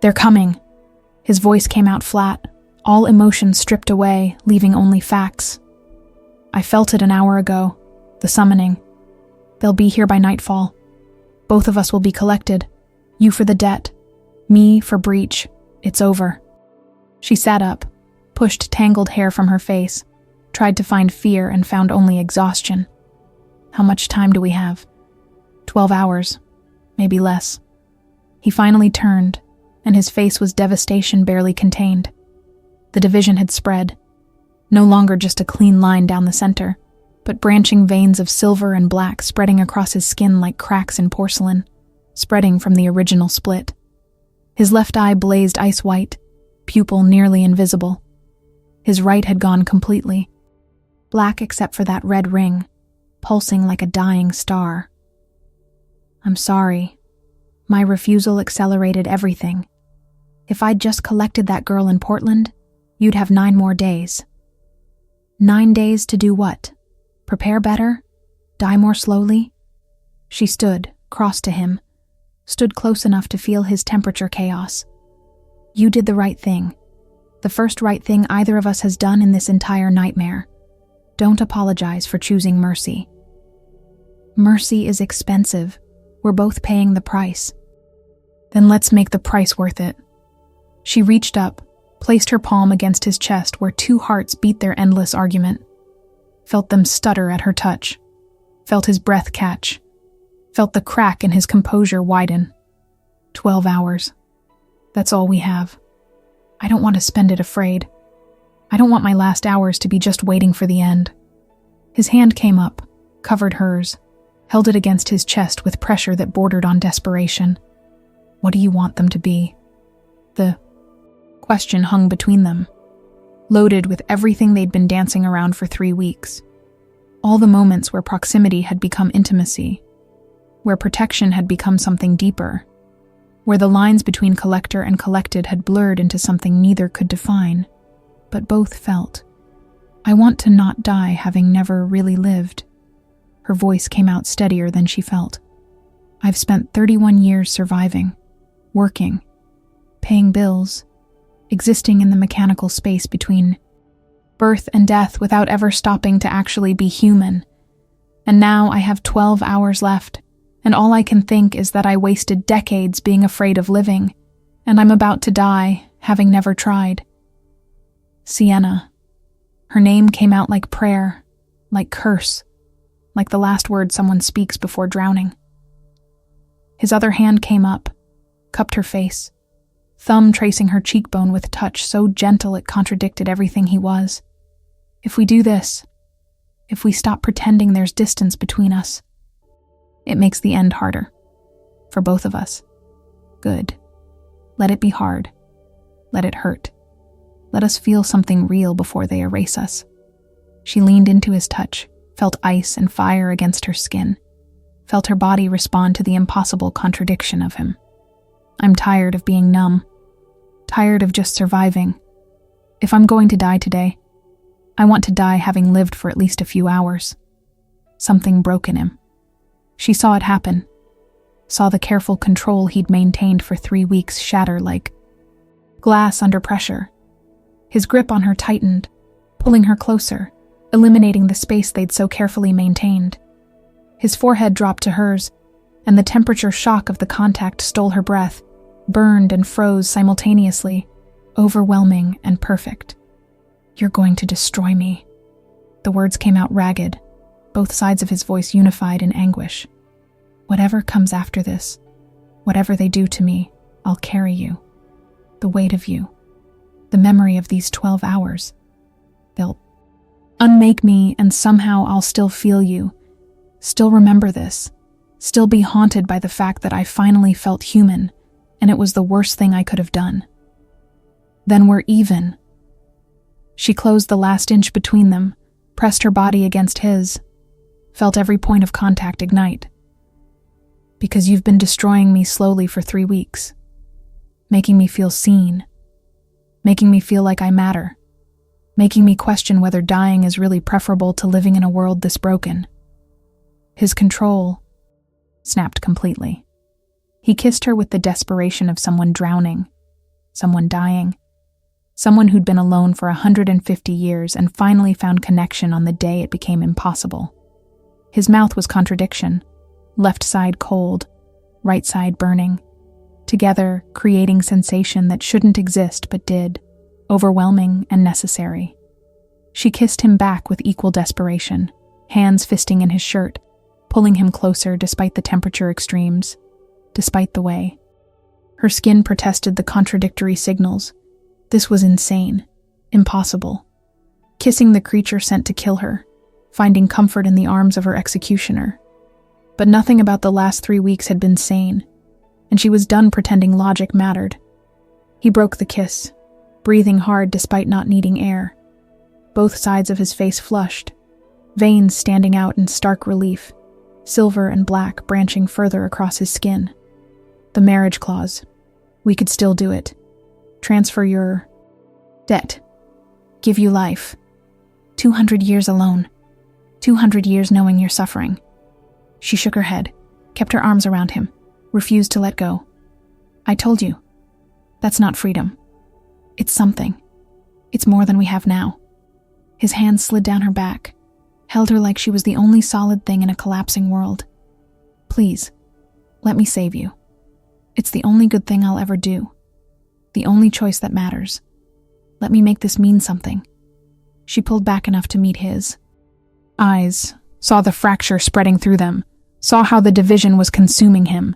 A: They're coming. His voice came out flat, all emotion stripped away, leaving only facts. I felt it an hour ago, the summoning. They'll be here by nightfall. Both of us will be collected. You for the debt. Me for breach. It's over. She sat up, pushed tangled hair from her face, tried to find fear and found only exhaustion. How much time do we have? 12 hours, maybe less. He finally turned, and his face was devastation barely contained. The division had spread, no longer just a clean line down the center, but branching veins of silver and black spreading across his skin like cracks in porcelain, spreading from the original split. His left eye blazed ice white, pupil nearly invisible. His right had gone completely, black except for that red ring, pulsing like a dying star. I'm sorry. My refusal accelerated everything. If I'd just collected that girl in Portland, you'd have 9 more days. 9 days to do what? Prepare better? Die more slowly? She stood, crossed to him, stood close enough to feel his temperature chaos. You did the right thing. The first right thing either of us has done in this entire nightmare. Don't apologize for choosing mercy. Mercy is expensive. We're both paying the price. Then let's make the price worth it. She reached up, placed her palm against his chest where 2 hearts beat their endless argument. Felt them stutter at her touch. Felt his breath catch. Felt the crack in his composure widen. 12 hours. That's all we have. I don't want to spend it afraid. I don't want my last hours to be just waiting for the end. His hand came up, covered hers, held it against his chest with pressure that bordered on desperation. What do you want them to be? The question hung between them, loaded with everything they'd been dancing around for 3 weeks. All the moments where proximity had become intimacy, where protection had become something deeper, where the lines between collector and collected had blurred into something neither could define, but both felt. I want to not die having never really lived. Her voice came out steadier than she felt. I've spent 31 years surviving, working, paying bills, existing in the mechanical space between birth and death without ever stopping to actually be human. And now I have 12 hours left, and all I can think is that I wasted decades being afraid of living, and I'm about to die, having never tried. Sienna. Her name came out like prayer, like curse, like the last word someone speaks before drowning. His other hand came up, cupped her face, thumb tracing her cheekbone with a touch so gentle it contradicted everything he was. If we do this, if we stop pretending there's distance between us, it makes the end harder. For both of us. Good. Let it be hard. Let it hurt. Let us feel something real before they erase us. She leaned into his touch, felt ice and fire against her skin, felt her body respond to the impossible contradiction of him. I'm tired of being numb. Tired of just surviving. If I'm going to die today, I want to die having lived for at least a few hours. Something broke in him. She saw it happen, saw the careful control he'd maintained for 3 weeks shatter like glass under pressure. His grip on her tightened, pulling her closer, eliminating the space they'd so carefully maintained. His forehead dropped to hers, and the temperature shock of the contact stole her breath, burned and froze simultaneously, overwhelming and perfect. You're going to destroy me. The words came out ragged, both sides of his voice unified in anguish. Whatever comes after this, whatever they do to me, I'll carry you. The weight of you. The memory of these 12 hours. They'll unmake me, and somehow I'll still feel you. Still remember this. Still be haunted by the fact that I finally felt human, and it was the worst thing I could have done. Then we're even. She closed the last inch between them, pressed her body against his, felt every point of contact ignite. Because you've been destroying me slowly for 3 weeks, making me feel seen, making me feel like I matter, making me question whether dying is really preferable to living in a world this broken. His control snapped completely. He kissed her with the desperation of someone drowning, someone dying, someone who'd been alone for 150 years and finally found connection on the day it became impossible. His mouth was contradiction, left side cold, right side burning, together creating sensation that shouldn't exist but did. overwhelming and necessary. She kissed him back with equal desperation, hands fisting in his shirt, pulling him closer despite the temperature extremes, despite the way. Her skin protested the contradictory signals. This was insane, impossible. Kissing the creature sent to kill her, finding comfort in the arms of her executioner. But nothing about the last 3 weeks had been sane, and she was done pretending logic mattered. He broke the kiss, breathing hard despite not needing air. Both sides of his face flushed, veins standing out in stark relief, silver and black branching further across his skin. The marriage clause. We could still do it. Transfer your debt. Give you life. 200 years alone. 200 years knowing you're suffering. She shook her head, kept her arms around him, refused to let go. I told you. That's not freedom. It's something. It's more than we have now. His hand slid down her back, held her like she was the only solid thing in a collapsing world. Please, let me save you. It's the only good thing I'll ever do. The only choice that matters. Let me make this mean something. She pulled back enough to meet his eyes, saw the fracture spreading through them, saw how the division was consuming him,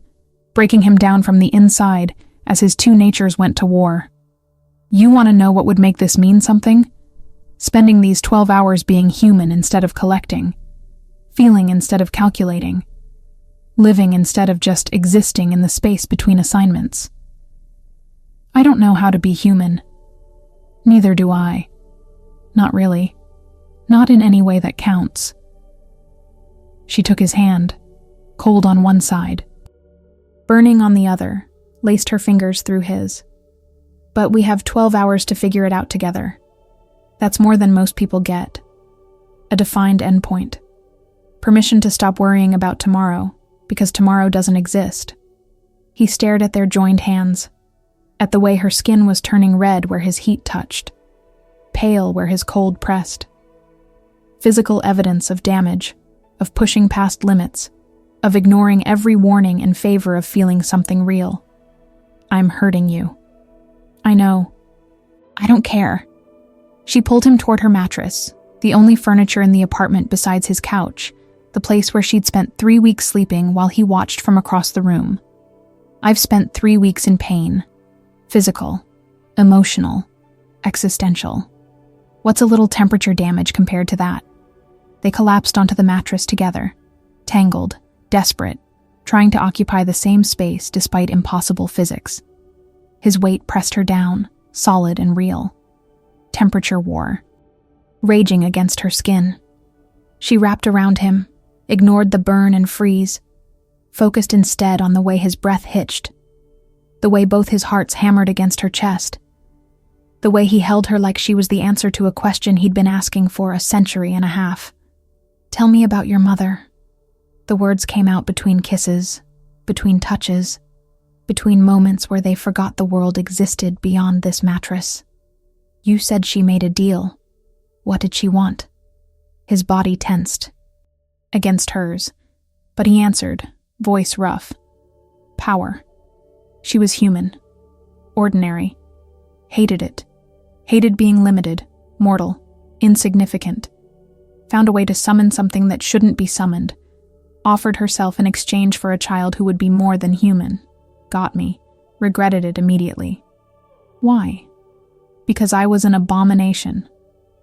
A: breaking him down from the inside as his two natures went to war. You want to know what would make this mean something? Spending these 12 hours being human instead of collecting, feeling instead of calculating, living instead of just existing in the space between assignments. I don't know how to be human. Neither do I. Not really. Not in any way that counts. She took his hand, cold on one side, burning on the other, laced her fingers through his. But we have 12 hours to figure it out together. That's more than most people get. A defined endpoint. Permission to stop worrying about tomorrow, because tomorrow doesn't exist. He stared at their joined hands, at the way her skin was turning red where his heat touched, pale where his cold pressed. Physical evidence of damage, of pushing past limits, of ignoring every warning in favor of feeling something real. I'm hurting you. I know. I don't care. She pulled him toward her mattress, the only furniture in the apartment besides his couch, the place where she'd spent 3 weeks sleeping while he watched from across the room. I've spent 3 weeks in pain. Physical, emotional, existential. What's a little temperature damage compared to that? They collapsed onto the mattress together, tangled, desperate, trying to occupy the same space despite impossible physics. His weight pressed her down, solid and real. Temperature war, raging against her skin. She wrapped around him, ignored the burn and freeze, focused instead on the way his breath hitched, the way both his hearts hammered against her chest, the way he held her like she was the answer to a question he'd been asking for a century and a half. Tell me about your mother. The words came out between kisses, between touches, between moments where they forgot the world existed beyond this mattress. You said she made a deal. What did she want? His body tensed, against hers, but he answered, voice rough. Power. She was human, ordinary, hated it, hated being limited, mortal, insignificant, found a way to summon something that shouldn't be summoned, offered herself in exchange for a child who would be more than human, got me, regretted it immediately. Why? Because I was an abomination,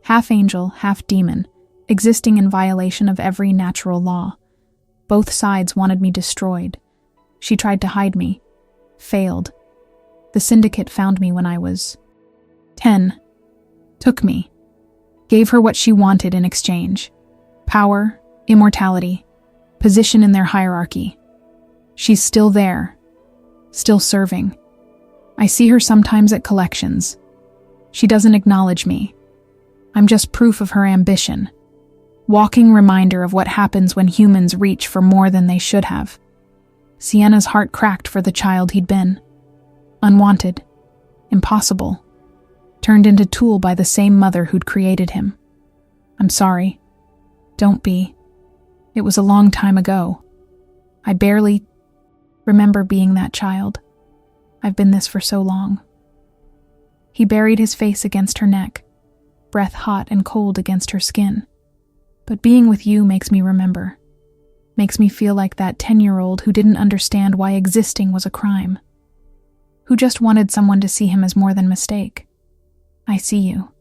A: half angel, half demon, existing in violation of every natural law. Both sides wanted me destroyed. She tried to hide me, failed. The syndicate found me when I was 10, took me, gave her what she wanted in exchange: power, immortality, position in their hierarchy. She's still there, still serving. I see her sometimes at collections. She doesn't acknowledge me. I'm just proof of her ambition, walking reminder of what happens when humans reach for more than they should have. Sienna's heart cracked for the child he'd been. Unwanted, impossible, turned into tool by the same mother who'd created him. I'm sorry. Don't be. It was a long time ago. I barely remember being that child. I've been this for so long. He buried his face against her neck, breath hot and cold against her skin. But being with you makes me remember. Makes me feel like that 10-year-old who didn't understand why existing was a crime. Who just wanted someone to see him as more than mistake. I see you.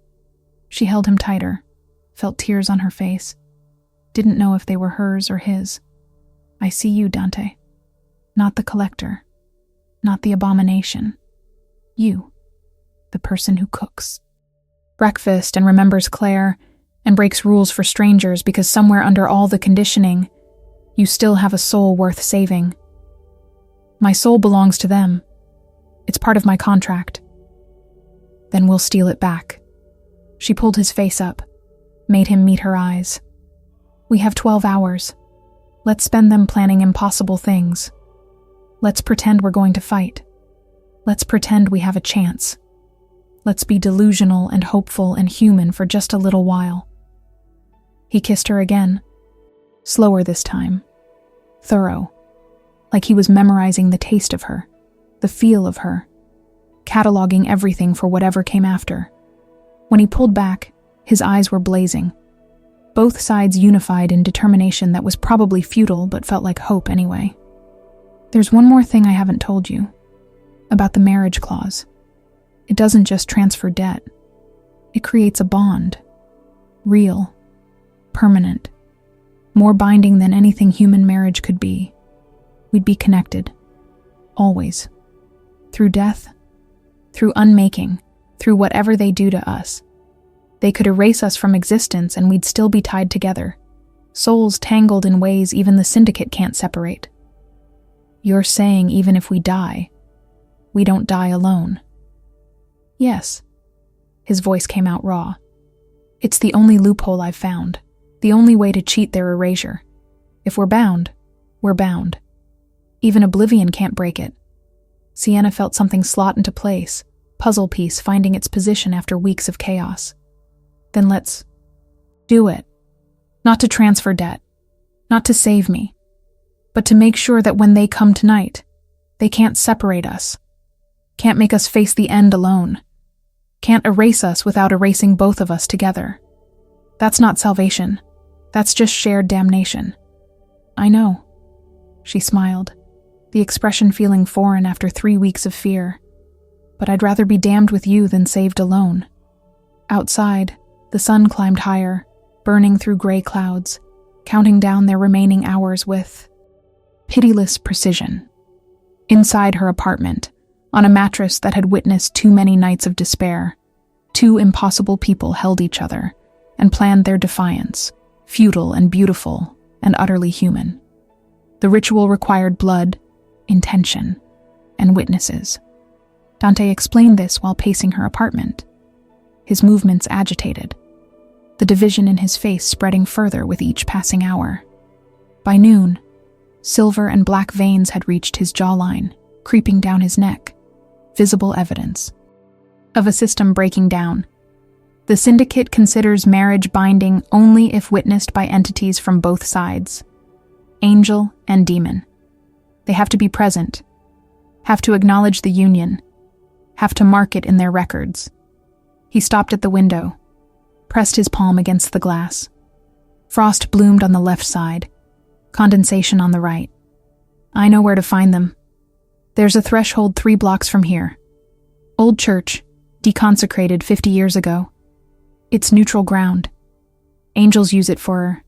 A: She held him tighter, felt tears on her face. Didn't know if they were hers or his. I see you, Dante. Not the collector. Not the abomination. You. The person who cooks. Breakfast and remembers Claire, and breaks rules for strangers because somewhere under all the conditioning, you still have a soul worth saving. My soul belongs to them. It's part of my contract. Then we'll steal it back. She pulled his face up, made him meet her eyes. We have 12 hours. Let's spend them planning impossible things. Let's pretend we're going to fight. Let's pretend we have a chance. Let's be delusional and hopeful and human for just a little while. He kissed her again, slower this time, thorough, like he was memorizing the taste of her, the feel of her, cataloging everything for whatever came after. When he pulled back, his eyes were blazing. Both sides unified in determination that was probably futile but felt like hope anyway. There's one more thing I haven't told you, about the marriage clause. It doesn't just transfer debt. It creates a bond. Real. Permanent. More binding than anything human marriage could be. We'd be connected. Always. Through death. Through unmaking. Through whatever they do to us. They could erase us from existence and we'd still be tied together. Souls tangled in ways even the syndicate can't separate. You're saying even if we die, we don't die alone. Yes. His voice came out raw. It's the only loophole I've found. The only way to cheat their erasure. If we're bound, we're bound. Even oblivion can't break it. Sienna felt something slot into place, puzzle piece finding its position after weeks of chaos. Then let's do it. Not to transfer debt, not to save me, but to make sure that when they come tonight, they can't separate us, can't make us face the end alone, can't erase us without erasing both of us together. That's not salvation. That's just shared damnation. I know. She smiled, the expression feeling foreign after 3 weeks of fear. But I'd rather be damned with you than saved alone. Outside, the sun climbed higher, burning through gray clouds, counting down their remaining hours with pitiless precision. Inside her apartment, on a mattress that had witnessed too many nights of despair, 2 impossible people held each other and planned their defiance, futile and beautiful and utterly human. The ritual required blood, intention, and witnesses. Dante explained this while pacing her apartment, his movements agitated, the division in his face spreading further with each passing hour. By noon, silver and black veins had reached his jawline, creeping down his neck, visible evidence of a system breaking down. The syndicate considers marriage binding only if witnessed by entities from both sides, angel and demon. They have to be present, have to acknowledge the union, have to mark it in their records. He stopped at the window, pressed his palm against the glass. Frost bloomed on the left side, condensation on the right. I know where to find them. There's a threshold 3 blocks from here. Old church, deconsecrated 50 years ago. It's neutral ground. Angels use it for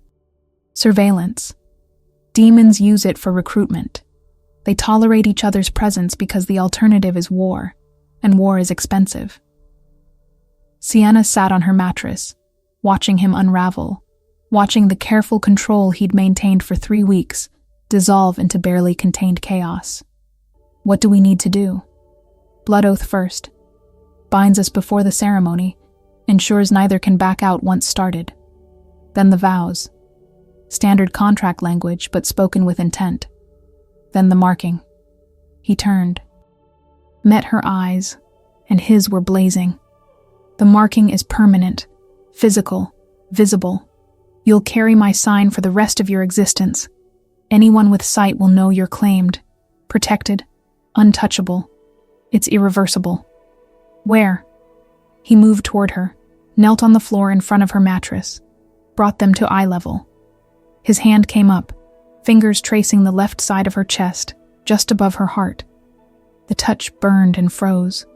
A: surveillance. Demons use it for recruitment. They tolerate each other's presence because the alternative is war, and war is expensive. Sienna sat on her mattress, watching him unravel, watching the careful control he'd maintained for 3 weeks dissolve into barely contained chaos. What do we need to do? Blood oath first. Binds us before the ceremony, ensures neither can back out once started. Then the vows. Standard contract language, but spoken with intent. Then the marking. He turned, met her eyes, and his were blazing. The marking is permanent, physical, visible. You'll carry my sign for the rest of your existence. Anyone with sight will know you're claimed, protected, untouchable. It's irreversible. Where? He moved toward her, knelt on the floor in front of her mattress, brought them to eye level. His hand came up, fingers tracing the left side of her chest, just above her heart. The touch burned and froze,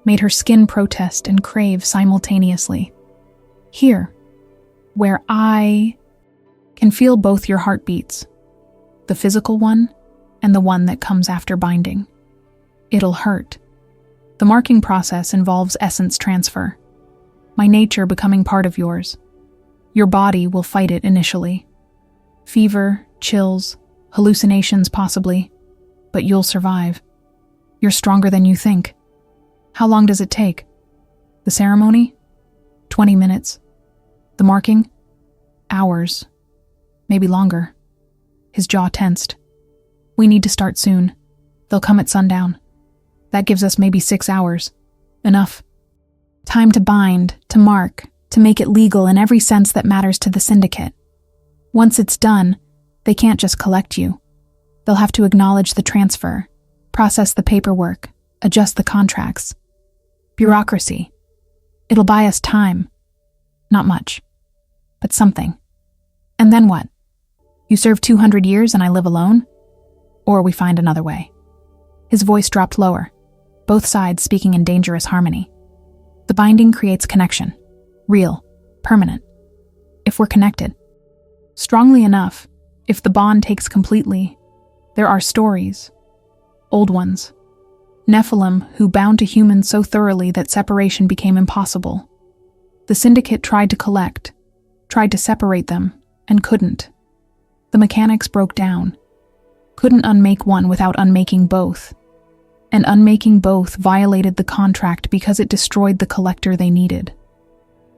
A: made her skin protest and crave simultaneously. Here, where I can feel both your heartbeats, the physical one and the one that comes after binding. It'll hurt. The marking process involves essence transfer, my nature becoming part of yours. Your body will fight it initially. Fever, chills, hallucinations possibly, but you'll survive. You're stronger than you think. How long does it take? The ceremony? 20 minutes. The marking? Hours. Maybe longer. His jaw tensed. We need to start soon. They'll come at sundown. That gives us maybe 6 hours. Enough. Time to bind, to mark, to make it legal in every sense that matters to the syndicate. Once it's done, they can't just collect you. They'll have to acknowledge the transfer, process the paperwork, adjust the contracts. Bureaucracy. It'll buy us time. Not much, but something. And then what? You serve 200 years and I live alone? Or we find another way. His voice dropped lower, both sides speaking in dangerous harmony. The binding creates connection. Real, permanent. If we're connected. Strongly enough, if the bond takes completely, there are stories. Old ones. Nephilim who bound to humans so thoroughly that separation became impossible. The syndicate tried to collect, tried to separate them, and couldn't. The mechanics broke down. Couldn't unmake one without unmaking both. And unmaking both violated the contract because it destroyed the collector they needed.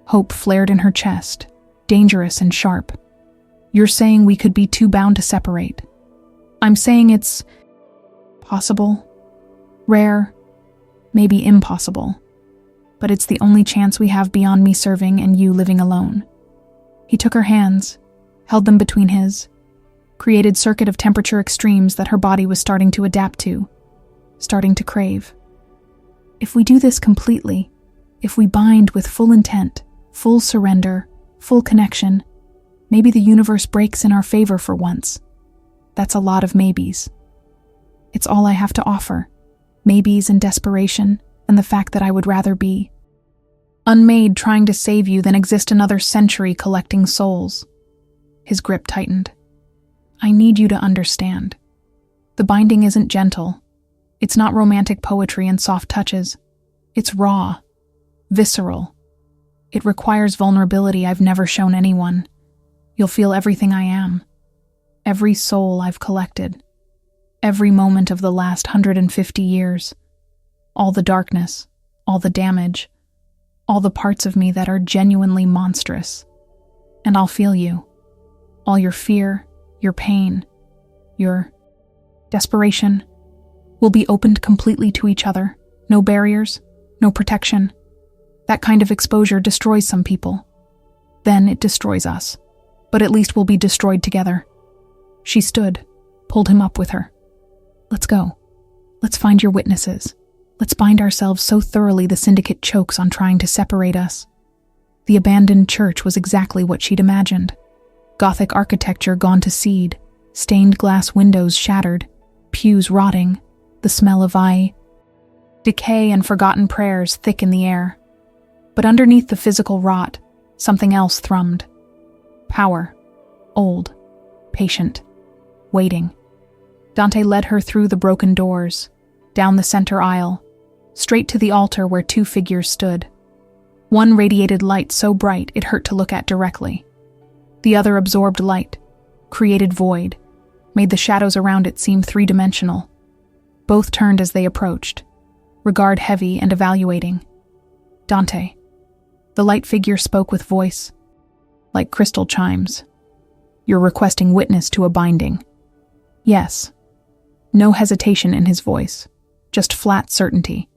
A: Hope flared in her chest, dangerous and sharp. You're saying we could be too bound to separate. I'm saying it's possible, rare, maybe impossible. But it's the only chance we have beyond me serving and you living alone. He took her hands, held them between his, created circuit of temperature extremes that her body was starting to adapt to, starting to crave. If we do this completely, if we bind with full intent, full surrender, full connection, maybe the universe breaks in our favor for once. That's a lot of maybes. It's all I have to offer. Maybes and desperation, and the fact that I would rather be unmade trying to save you than exist another century collecting souls. His grip tightened. I need you to understand. The binding isn't gentle. It's not romantic poetry and soft touches. It's raw, visceral. It requires vulnerability I've never shown anyone. You'll feel everything I am. Every soul I've collected. Every moment of the last 150 years. All the darkness, all the damage, all the parts of me that are genuinely monstrous. And I'll feel you. All your fear, your pain, your desperation will be opened completely to each other. No barriers, no protection. That kind of exposure destroys some people. Then it destroys us. But at least we'll be destroyed together. She stood, pulled him up with her. Let's go. Let's find your witnesses. Let's bind ourselves so thoroughly the syndicate chokes on trying to separate us. The abandoned church was exactly what she'd imagined. Gothic architecture gone to seed, stained glass windows shattered, pews rotting, the smell of decay and forgotten prayers thick in the air. But underneath the physical rot, something else thrummed. Power. Old. Patient. Waiting. Dante led her through the broken doors, down the center aisle, straight to the altar where two figures stood. One radiated light so bright it hurt to look at directly. The other absorbed light, created void, made the shadows around it seem three-dimensional. Both turned as they approached, regard heavy and evaluating. Dante. The light figure spoke with voice, like crystal chimes. You're requesting witness to a binding. Yes. No hesitation in his voice, just flat certainty.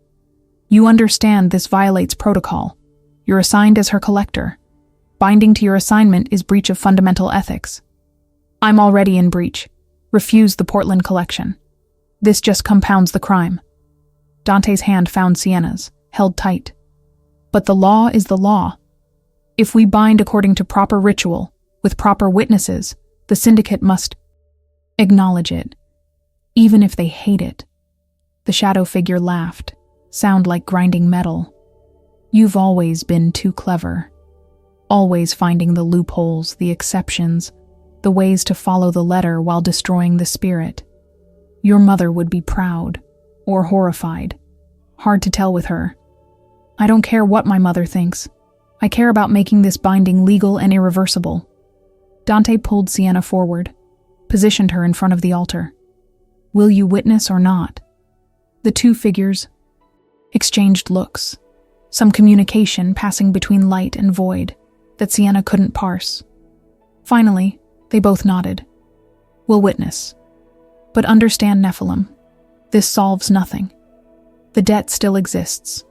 A: You understand this violates protocol. You're assigned as her collector. Binding to your assignment is breach of fundamental ethics. I'm already in breach. Refuse the Portland collection. This just compounds the crime. Dante's hand found Sienna's, held tight. But the law is the law. If we bind according to proper ritual, with proper witnesses, the syndicate must acknowledge it, even if they hate it. The shadow figure laughed, sound like grinding metal. You've always been too clever. Always finding the loopholes, the exceptions, the ways to follow the letter while destroying the spirit. Your mother would be proud, or horrified. Hard to tell with her. I don't care what my mother thinks. I care about making this binding legal and irreversible. Dante pulled Sienna forward, positioned her in front of the altar. Will you witness or not? The two figures exchanged looks, some communication passing between light and void that Sienna couldn't parse. Finally, they both nodded. We'll witness. But understand, Nephilim, this solves nothing. The debt still exists.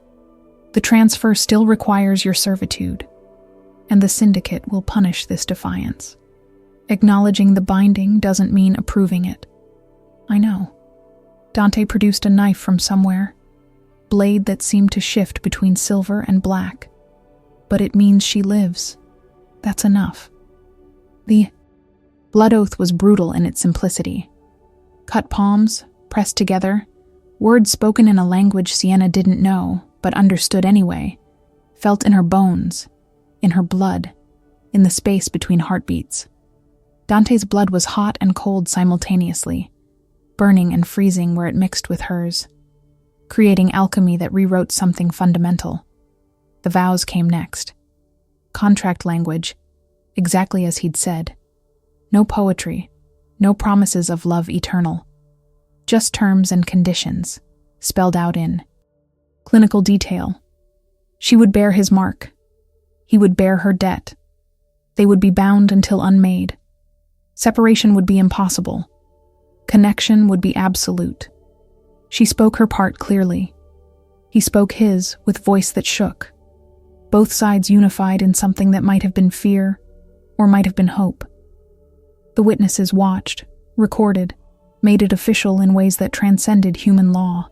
A: The transfer still requires your servitude, and the syndicate will punish this defiance. Acknowledging the binding doesn't mean approving it. I know. Dante produced a knife from somewhere, blade that seemed to shift between silver and black. But it means she lives. That's enough. The blood oath was brutal in its simplicity. Cut palms, pressed together, words spoken in a language Sienna didn't know, but understood anyway, felt in her bones, in her blood, in the space between heartbeats. Dante's blood was hot and cold simultaneously, burning and freezing where it mixed with hers, creating alchemy that rewrote something fundamental. The vows came next. Contract language, exactly as he'd said. No poetry, no promises of love eternal. Just terms and conditions, spelled out in clinical detail. She would bear his mark. He would bear her debt. They would be bound until unmade. Separation would be impossible. Connection would be absolute. She spoke her part clearly. He spoke his with voice that shook. Both sides unified in something that might have been fear or might have been hope. The witnesses watched, recorded, made it official in ways that transcended human law.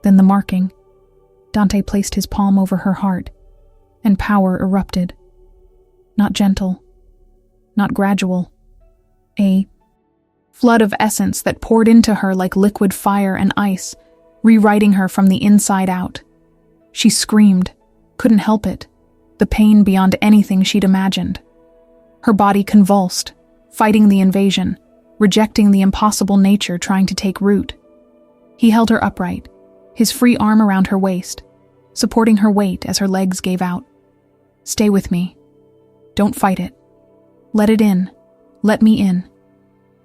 A: Then the marking. Dante placed his palm over her heart, and power erupted. Not gentle, not gradual. A flood of essence that poured into her like liquid fire and ice, rewriting her from the inside out. She screamed, couldn't help it, the pain beyond anything she'd imagined. Her body convulsed, fighting the invasion, rejecting the impossible nature trying to take root. He held her upright, his free arm around her waist, supporting her weight as her legs gave out. Stay with me. Don't fight it. Let it in. Let me in.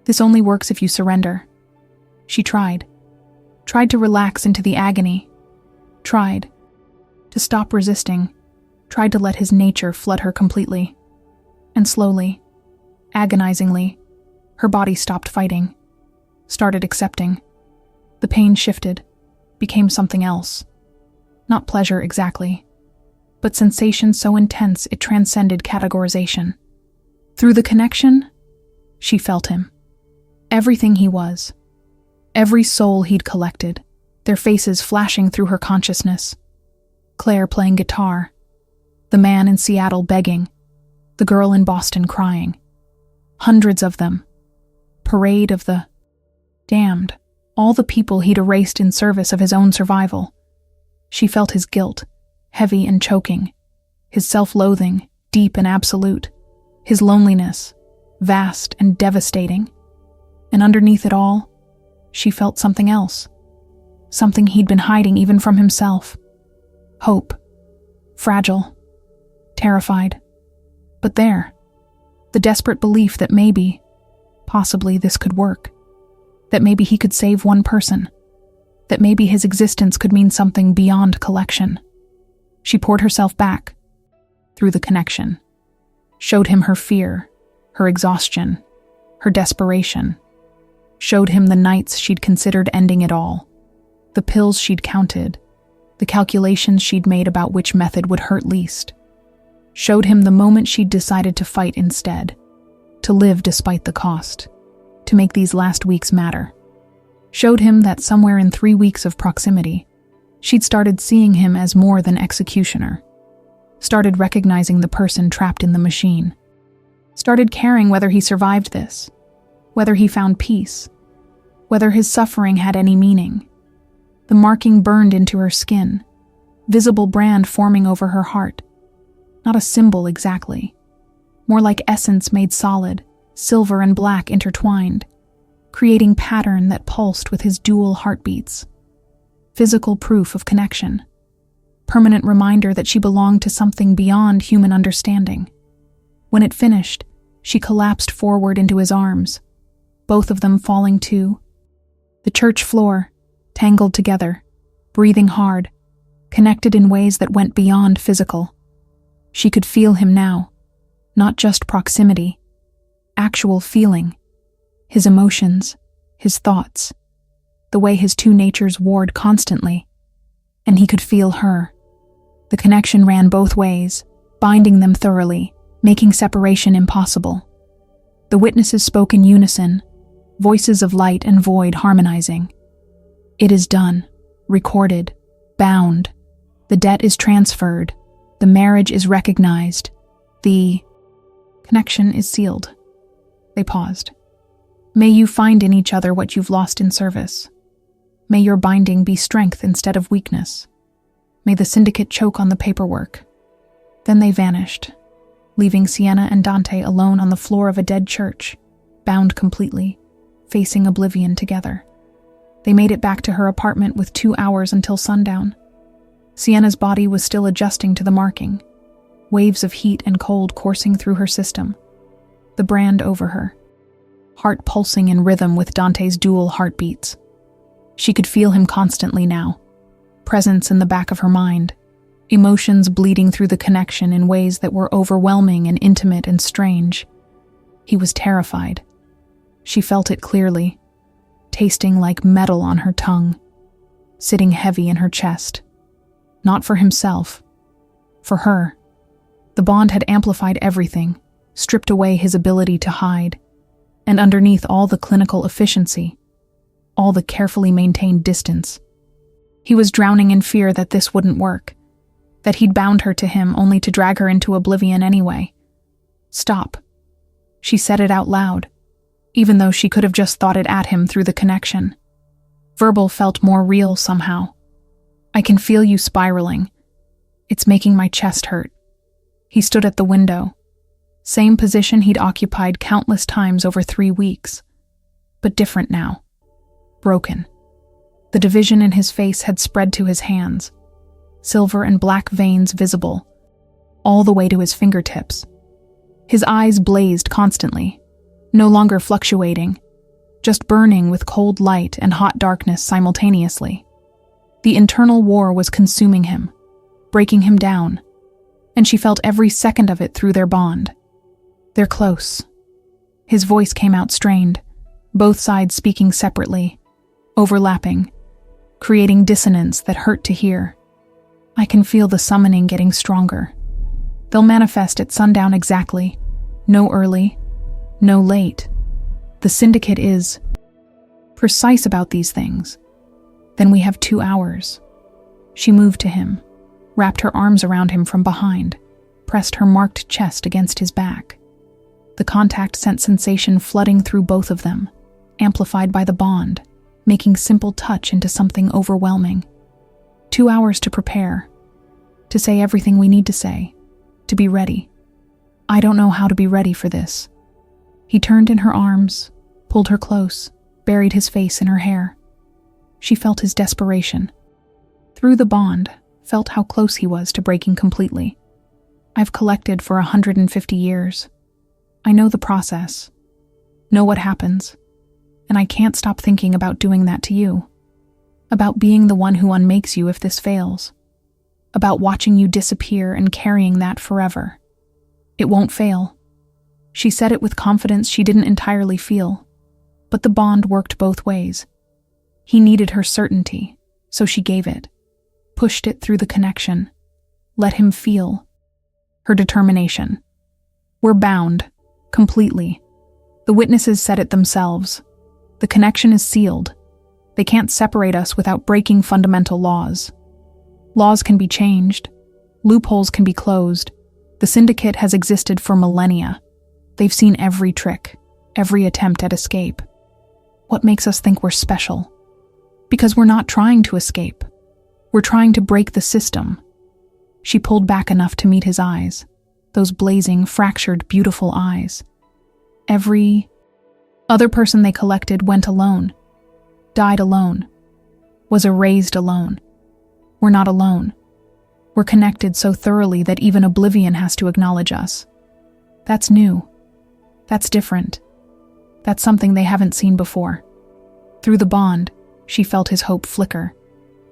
A: This only works if you surrender. She tried to relax into the agony, tried to stop resisting, tried to let his nature flood her completely. And slowly, agonizingly, her body stopped fighting, started accepting. The pain shifted, became something else. Not pleasure exactly, but sensation so intense it transcended categorization. Through the connection, she felt him. Everything he was. Every soul he'd collected, their faces flashing through her consciousness. Claire playing guitar, the man in Seattle begging, the girl in Boston crying. Hundreds of them. Parade of the damned, all the people he'd erased in service of his own survival. She felt his guilt, heavy and choking, his self-loathing, deep and absolute, his loneliness, vast and devastating. And underneath it all, she felt something else, something he'd been hiding even from himself. Hope, fragile, terrified, but there, the desperate belief that maybe, possibly this could work, that maybe he could save one person, that maybe his existence could mean something beyond collection. She poured herself back, through the connection, showed him her fear, her exhaustion, her desperation, showed him the nights she'd considered ending it all, the pills she'd counted, the calculations she'd made about which method would hurt least, showed him the moment she'd decided to fight instead, to live despite the cost, to make these last weeks matter. Showed him that somewhere in 3 weeks of proximity, She'd started seeing him as more than executioner, started recognizing the person trapped in the machine, started caring whether he survived this, whether he found peace, whether his suffering had any meaning. The marking burned into her skin, visible brand forming over her heart. Not a symbol exactly, more like essence made solid, silver and black intertwined, creating pattern that pulsed with his dual heartbeats. Physical proof of connection, permanent reminder that she belonged to something beyond human understanding. When it finished, she collapsed forward into his arms, both of them falling to the church floor, tangled together, breathing hard, connected in ways that went beyond physical. She could feel him now, not just proximity, actual feeling, his emotions, his thoughts, the way his two natures warred constantly. And he could feel her. The connection ran both ways, binding them thoroughly, making separation impossible. The witnesses spoke in unison, voices of light and void harmonizing. It is done, recorded, bound. The debt is transferred. The marriage is recognized. The connection is sealed. They paused. May you find in each other what you've lost in service. May your binding be strength instead of weakness. May the syndicate choke on the paperwork. Then they vanished, leaving Sienna and Dante alone on the floor of a dead church, bound completely, facing oblivion together. They made it back to her apartment with 2 hours until sundown. Sienna's body was still adjusting to the marking, waves of heat and cold coursing through her system. The brand over her, heart pulsing in rhythm with Dante's dual heartbeats. She could feel him constantly now, presence in the back of her mind, emotions bleeding through the connection in ways that were overwhelming and intimate and strange. He was terrified. She felt it clearly, tasting like metal on her tongue, sitting heavy in her chest. Not for himself, for her. The bond had amplified everything, stripped away his ability to hide, and underneath all the clinical efficiency, all the carefully maintained distance, he was drowning in fear that this wouldn't work, that he'd bound her to him only to drag her into oblivion anyway. Stop. She said it out loud, even though she could have just thought it at him through the connection. Verbal felt more real somehow. I can feel you spiraling. It's making my chest hurt. He stood at the window, same position he'd occupied countless times over 3 weeks, but different now. Broken. The division in his face had spread to his hands, silver and black veins visible, all the way to his fingertips. His eyes blazed constantly, no longer fluctuating, just burning with cold light and hot darkness simultaneously. The internal war was consuming him, breaking him down, and she felt every second of it through their bond. They're close. His voice came out strained, both sides speaking separately, overlapping, creating dissonance that hurt to hear. I can feel the summoning getting stronger. They'll manifest at sundown exactly. No early, no late. The syndicate is precise about these things. Then we have 2 hours. She moved to him, wrapped her arms around him from behind, pressed her marked chest against his back. The contact sent sensation flooding through both of them, amplified by the bond, making simple touch into something overwhelming. 2 hours to prepare, to say everything we need to say, to be ready. I don't know how to be ready for this. He turned in her arms, pulled her close, buried his face in her hair. She felt his desperation. Through the bond, felt how close he was to breaking completely. I've collected for 150 years. I know the process, know what happens, and I can't stop thinking about doing that to you. About being the one who unmakes you if this fails. About watching you disappear and carrying that forever. It won't fail. She said it with confidence she didn't entirely feel, but the bond worked both ways. He needed her certainty, so she gave it, pushed it through the connection, let him feel her determination. We're bound, completely. The witnesses said it themselves. The connection is sealed. They can't separate us without breaking fundamental laws. Laws can be changed. Loopholes can be closed. The syndicate has existed for millennia. They've seen every trick, every attempt at escape. What makes us think we're special? Because we're not trying to escape. We're trying to break the system. She pulled back enough to meet his eyes, those blazing, fractured, beautiful eyes. Every other person they collected went alone, died alone, was erased alone. We're not alone. We're connected so thoroughly that even oblivion has to acknowledge us. That's new. That's different. That's something they haven't seen before. Through the bond, she felt his hope flicker,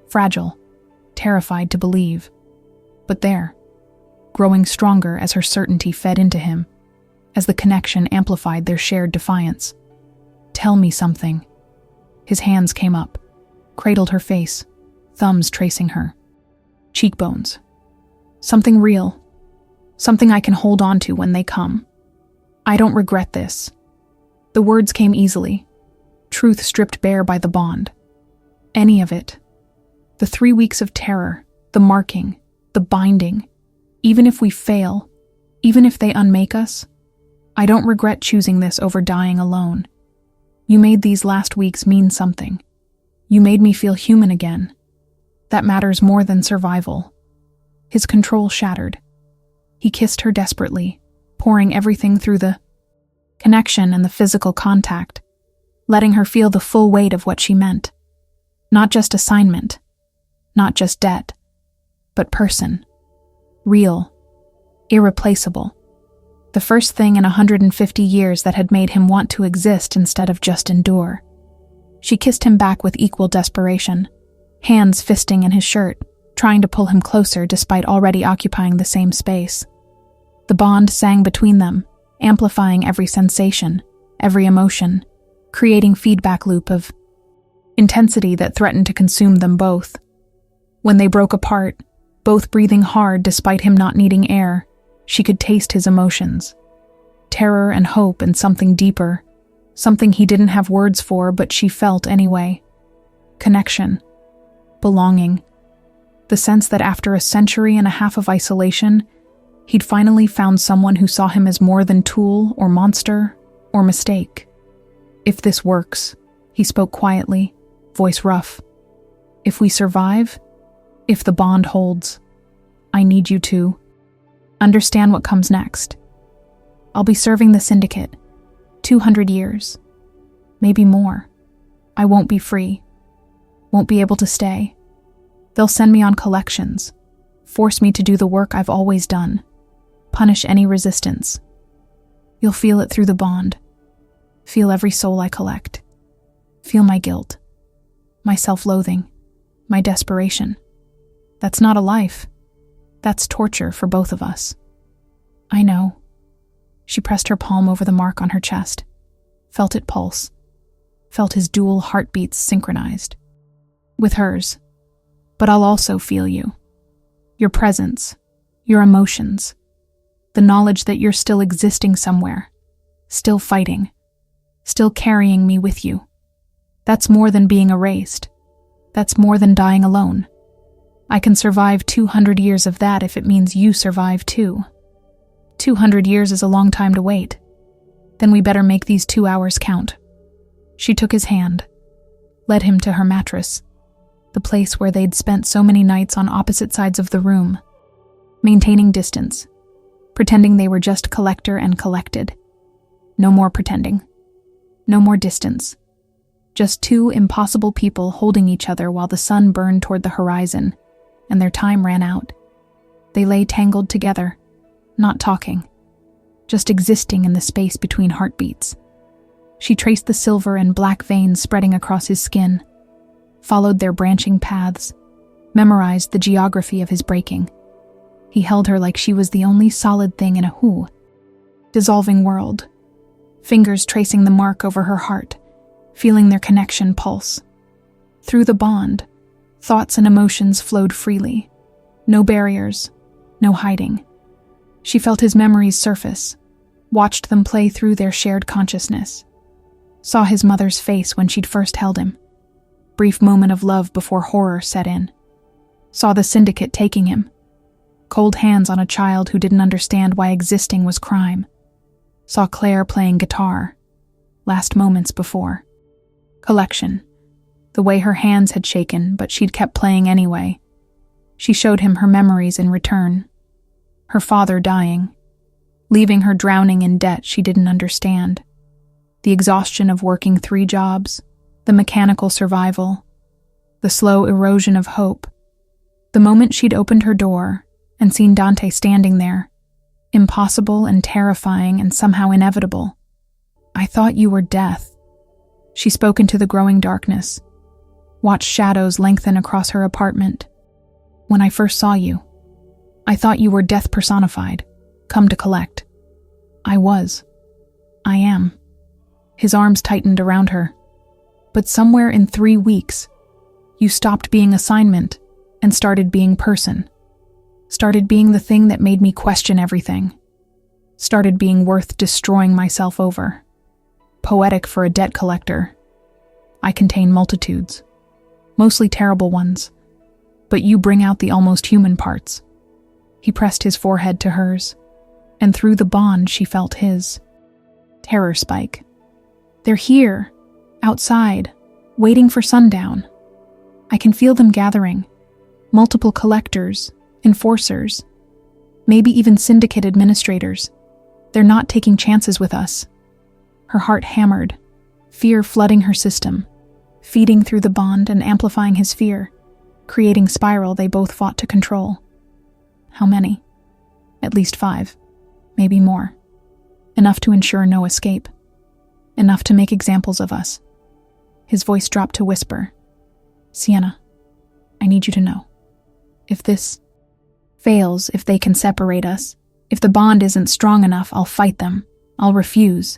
A: fragile, terrified to believe. But there, growing stronger as her certainty fed into him, as the connection amplified their shared defiance. "Tell me something." His hands came up, cradled her face, thumbs tracing her. Cheekbones. Something real. Something I can hold on to when they come. "I don't regret this." The words came easily. Truth stripped bare by the bond. Any of it. The 3 weeks of terror, the marking, the binding. Even if we fail, even if they unmake us, I don't regret choosing this over dying alone. You made these last weeks mean something. You made me feel human again. That matters more than survival. His control shattered. He kissed her desperately, pouring everything through the connection and the physical contact, letting her feel the full weight of what she meant. Not just assignment, not just debt, but person. Real, irreplaceable. The first thing in 150 years that had made him want to exist instead of just endure. She kissed him back with equal desperation, hands fisting in his shirt, trying to pull him closer despite already occupying the same space. The bond sang between them, amplifying every sensation, every emotion, creating feedback loop of intensity that threatened to consume them both. When they broke apart, both breathing hard despite him not needing air, she could taste his emotions. Terror and hope and something deeper, something he didn't have words for but she felt anyway. Connection. Belonging. The sense that after a century and a half of isolation, he'd finally found someone who saw him as more than tool or monster or mistake. "If this works," he spoke quietly, voice rough. "If we survive, if the bond holds, I need you to understand what comes next. I'll be serving the syndicate, 200 years, maybe more. I won't be free, won't be able to stay. They'll send me on collections, force me to do the work I've always done, punish any resistance. You'll feel it through the bond, feel every soul I collect, feel my guilt, my self-loathing, my desperation. That's not a life. That's torture for both of us." "I know." She pressed her palm over the mark on her chest, felt it pulse, felt his dual heartbeats synchronized with hers. "But I'll also feel you. Your presence, your emotions, the knowledge that you're still existing somewhere, still fighting, still carrying me with you. That's more than being erased. That's more than dying alone. I can survive 200 years of that if it means you survive too. 200 years is a long time to wait. Then we better make these 2 hours count." She took his hand, led him to her mattress, the place where they'd spent so many nights on opposite sides of the room, maintaining distance, pretending they were just collector and collected. No more pretending. No more distance. Just two impossible people holding each other while the sun burned toward the horizon, and their time ran out. They lay tangled together, not talking, just existing in the space between heartbeats. She traced the silver and black veins spreading across his skin, followed their branching paths, memorized the geography of his breaking. He held her like she was the only solid thing in a dissolving world, fingers tracing the mark over her heart, feeling their connection pulse. Through the bond, thoughts and emotions flowed freely. No barriers, no hiding. She felt his memories surface, watched them play through their shared consciousness. Saw his mother's face when she'd first held him. Brief moment of love before horror set in. Saw the syndicate taking him. Cold hands on a child who didn't understand why existing was crime. Saw Claire playing guitar. Last moments before. Collection. The way her hands had shaken, but she'd kept playing anyway. She showed him her memories in return. Her father dying. Leaving her drowning in debt she didn't understand. The exhaustion of working 3 jobs. The mechanical survival. The slow erosion of hope. The moment she'd opened her door and seen Dante standing there, impossible and terrifying and somehow inevitable. I thought you were death. She spoke into the growing darkness, watched shadows lengthen across her apartment. When I first saw you, I thought you were death personified, come to collect. I was. I am. His arms tightened around her. But somewhere in 3 weeks, you stopped being assignment and started being person. Started being the thing that made me question everything. Started being worth destroying myself over. Poetic for a debt collector. I contain multitudes. Mostly terrible ones. But you bring out the almost human parts. He pressed his forehead to hers, and through the bond she felt his. Terror spike. They're here, outside, waiting for sundown. I can feel them gathering. Multiple collectors, enforcers, maybe even syndicate administrators. They're not taking chances with us. Her heart hammered, fear flooding her system, feeding through the bond and amplifying his fear, creating spiral they both fought to control. How many? At least 5, maybe more. Enough to ensure no escape. Enough to make examples of us. His voice dropped to whisper, Sienna, I need you to know. If this fails, if they can separate us, if the bond isn't strong enough, I'll fight them. I'll refuse.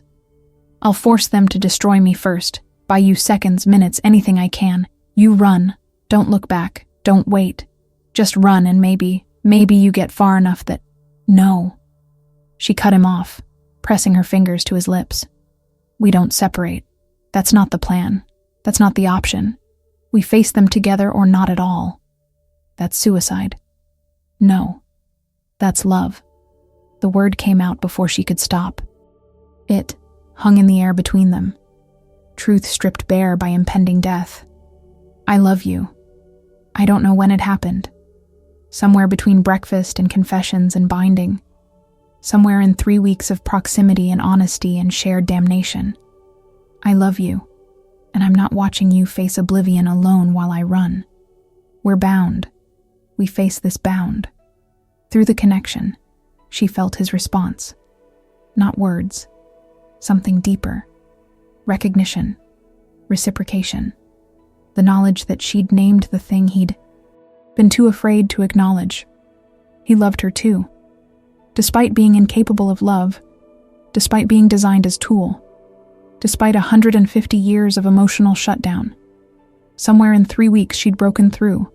A: I'll force them to destroy me first, buy you seconds, minutes, anything I can. You run. Don't look back. Don't wait. Just run and maybe you get far enough that... No. She cut him off, pressing her fingers to his lips. We don't separate. That's not the plan. That's not the option. We face them together or not at all. That's suicide. No. That's love. The word came out before she could stop. It hung in the air between them. Truth stripped bare by impending death. I love you. I don't know when it happened. Somewhere between breakfast and confessions and binding. Somewhere in 3 weeks of proximity and honesty and shared damnation. I love you, and I'm not watching you face oblivion alone while I run. We're bound. We face this bound. Through the connection, she felt his response. Not words. Something deeper. Recognition. Reciprocation. The knowledge that she'd named the thing he'd been too afraid to acknowledge. He loved her too. Despite being incapable of love, despite being designed as tool, despite 150 years of emotional shutdown, somewhere in 3 weeks she'd broken through,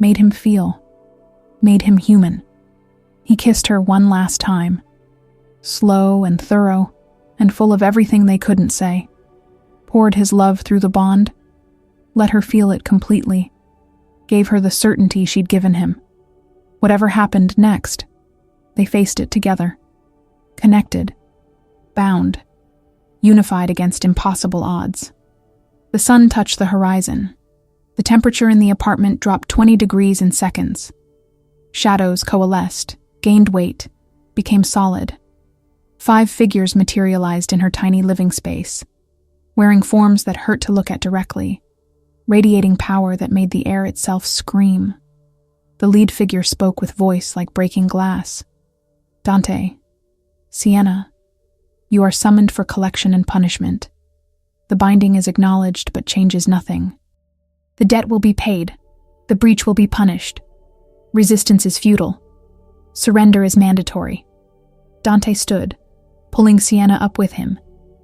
A: made him feel, made him human. He kissed her one last time, slow and thorough and full of everything they couldn't say, poured his love through the bond, let her feel it completely, gave her the certainty she'd given him. Whatever happened next, they faced it together, connected, bound, unified against impossible odds. The sun touched the horizon. The temperature in the apartment dropped 20 degrees in seconds. Shadows coalesced, gained weight, became solid. 5 figures materialized in her tiny living space, wearing forms that hurt to look at directly, radiating power that made the air itself scream. The lead figure spoke with voice like breaking glass. Dante, Sienna, you are summoned for collection and punishment. The binding is acknowledged but changes nothing. The debt will be paid. The breach will be punished. Resistance is futile. Surrender is mandatory. Dante stood, pulling Sienna up with him,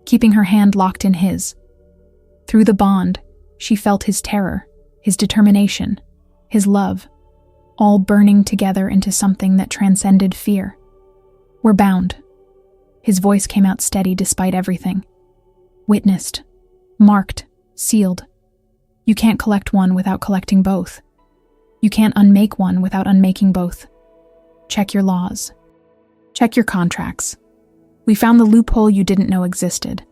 A: keeping her hand locked in his. Through the bond, she felt his terror, his determination, his love, all burning together into something that transcended fear. We're bound. His voice came out steady despite everything. Witnessed, marked, sealed. You can't collect one without collecting both. You can't unmake one without unmaking both. Check your laws. Check your contracts. We found the loophole you didn't know existed.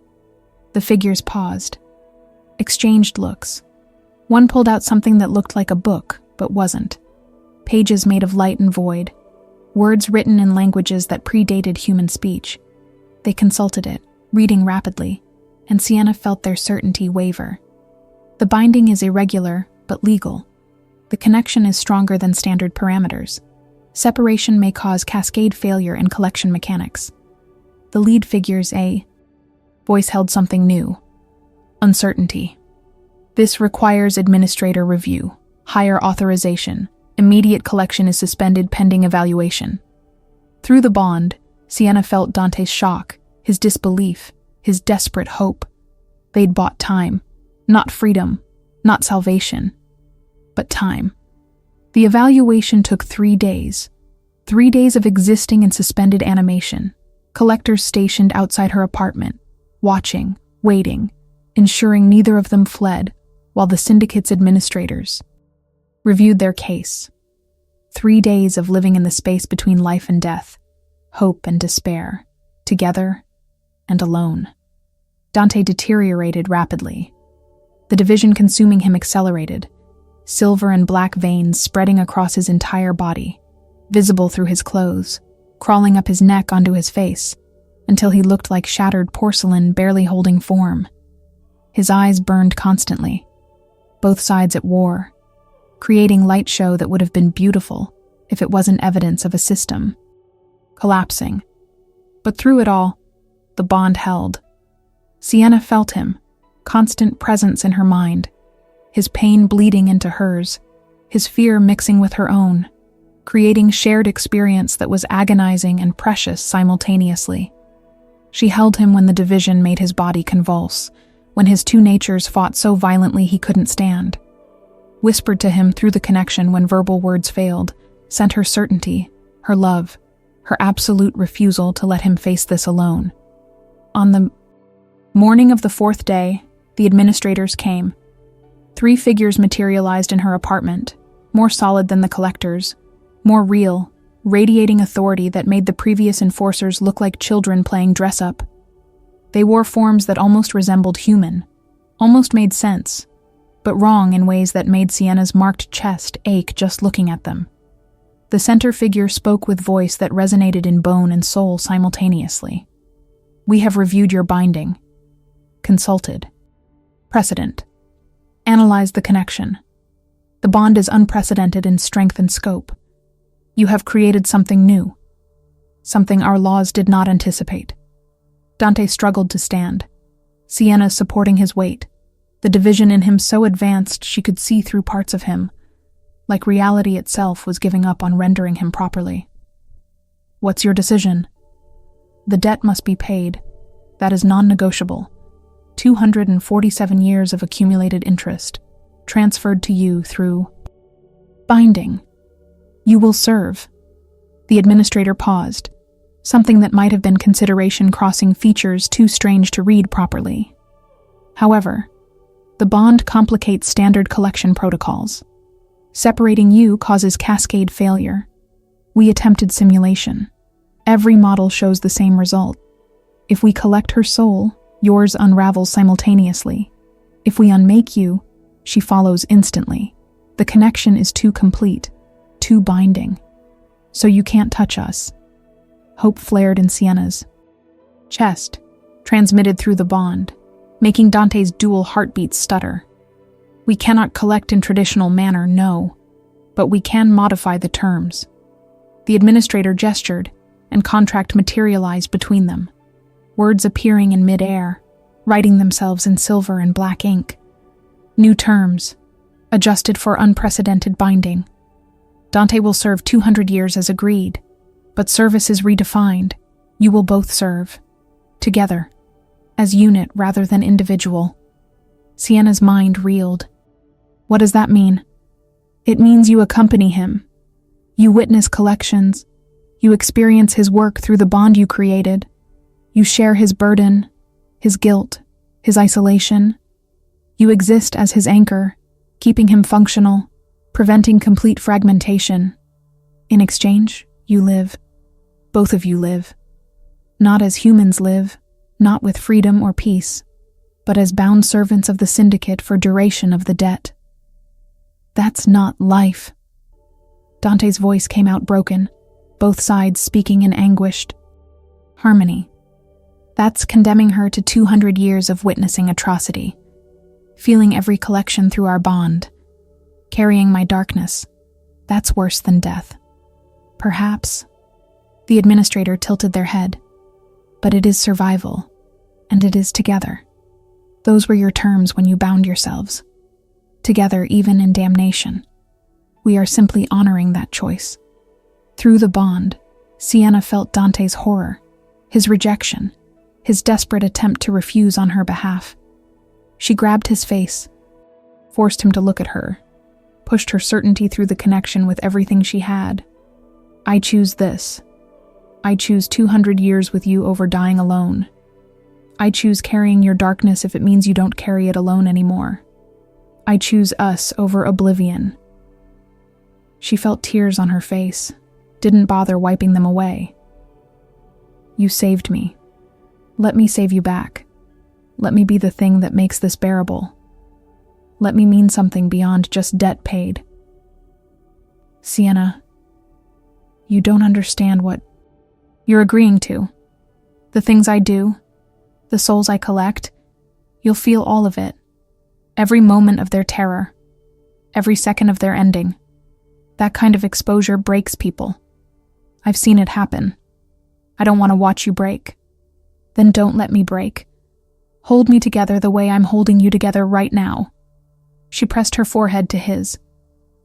A: The figures paused, exchanged looks. One pulled out something that looked like a book, but wasn't. Pages made of light and void, words written in languages that predated human speech. They consulted it, reading rapidly, and Sienna felt their certainty waver. The binding is irregular, but legal. The connection is stronger than standard parameters. Separation may cause cascade failure in collection mechanics. The lead figure's voice held something new. Uncertainty. This requires administrator review, higher authorization. Immediate collection is suspended pending evaluation. Through the bond, Sienna felt Dante's shock, his disbelief, his desperate hope. They'd bought time. Not freedom, not salvation, but time. The evaluation took 3 days. 3 days of existing in suspended animation. Collectors stationed outside her apartment, watching, waiting, ensuring neither of them fled, while the syndicate's administrators reviewed their case. 3 days of living in the space between life and death, hope and despair, together and alone. Dante deteriorated rapidly. The division consuming him accelerated, silver and black veins spreading across his entire body, visible through his clothes, crawling up his neck onto his face, until he looked like shattered porcelain barely holding form. His eyes burned constantly, both sides at war, creating light show that would have been beautiful if it wasn't evidence of a system collapsing. But through it all, the bond held. Sienna felt him, constant presence in her mind, his pain bleeding into hers, his fear mixing with her own, creating shared experience that was agonizing and precious simultaneously. She held him when the division made his body convulse, when his two natures fought so violently he couldn't stand. Whispered to him through the connection when verbal words failed, sent her certainty, her love, her absolute refusal to let him face this alone. On the morning of the 4th day, the administrators came. 3 figures materialized in her apartment, more solid than the collectors, more real, radiating authority that made the previous enforcers look like children playing dress-up. They wore forms that almost resembled human, almost made sense, but wrong in ways that made Sienna's marked chest ache just looking at them. The center figure spoke with voice that resonated in bone and soul simultaneously. We have reviewed your binding, consulted, precedent, analyzed the connection. The bond is unprecedented in strength and scope. You have created something new, something our laws did not anticipate. Dante struggled to stand, Sienna supporting his weight, the division in him so advanced she could see through parts of him, like reality itself was giving up on rendering him properly. What's your decision? The debt must be paid. That is non-negotiable. 247 years of accumulated interest, transferred to you through binding. You will serve. The administrator paused, something that might have been consideration crossing features too strange to read properly. However, the bond complicates standard collection protocols. Separating you causes cascade failure. We attempted simulation. Every model shows the same result. If we collect her soul, yours unravels simultaneously. If we unmake you, she follows instantly. The connection is too complete, too binding. So you can't touch us. Hope flared in Sienna's chest, transmitted through the bond, making Dante's dual heartbeats stutter. We cannot collect in traditional manner, no, but we can modify the terms. The administrator gestured, and contract materialized between them, words appearing in mid-air, writing themselves in silver and black ink. New terms, adjusted for unprecedented binding. Dante will serve 200 years as agreed, but service is redefined. You will both serve, together, as unit rather than individual. Sienna's mind reeled. What does that mean? It means you accompany him. You witness collections. You experience his work through the bond you created. You share his burden, his guilt, his isolation. You exist as his anchor, keeping him functional, preventing complete fragmentation. In exchange, you live. Both of you live. Not as humans live, not with freedom or peace, but as bound servants of the syndicate for duration of the debt. That's not life. Dante's voice came out broken, both sides speaking in anguished harmony. That's condemning her to 200 years of witnessing atrocity, feeling every collection through our bond, carrying my darkness. That's worse than death. Perhaps. The administrator tilted their head. But it is survival, and it is together. Those were your terms when you bound yourselves. Together even in damnation. We are simply honoring that choice. Through the bond, Sienna felt Dante's horror, his rejection, his desperate attempt to refuse on her behalf. She grabbed his face, forced him to look at her, pushed her certainty through the connection with everything she had. I choose this. I choose 200 years with you over dying alone. I choose carrying your darkness if it means you don't carry it alone anymore. I choose us over oblivion. She felt tears on her face, didn't bother wiping them away. You saved me. Let me save you back. Let me be the thing that makes this bearable. Let me mean something beyond just debt paid. Sienna, you don't understand what you're agreeing to. The things I do, the souls I collect, you'll feel all of it. Every moment of their terror, every second of their ending. That kind of exposure breaks people. I've seen it happen. I don't want to watch you break. Then don't let me break. Hold me together the way I'm holding you together right now. She pressed her forehead to his,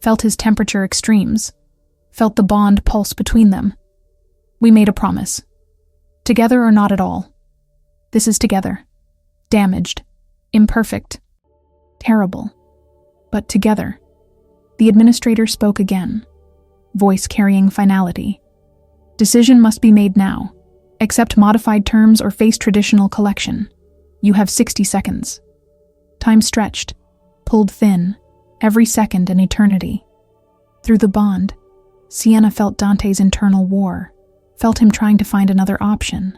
A: felt his temperature extremes, felt the bond pulse between them. We made a promise. Together or not at all. This is together. Damaged. Imperfect. Terrible. But together. The administrator spoke again, voice carrying finality. Decision must be made now. Accept modified terms or face traditional collection. You have 60 seconds. Time stretched, pulled thin, every second an eternity. Through the bond, Sienna felt Dante's internal war. Felt him trying to find another option,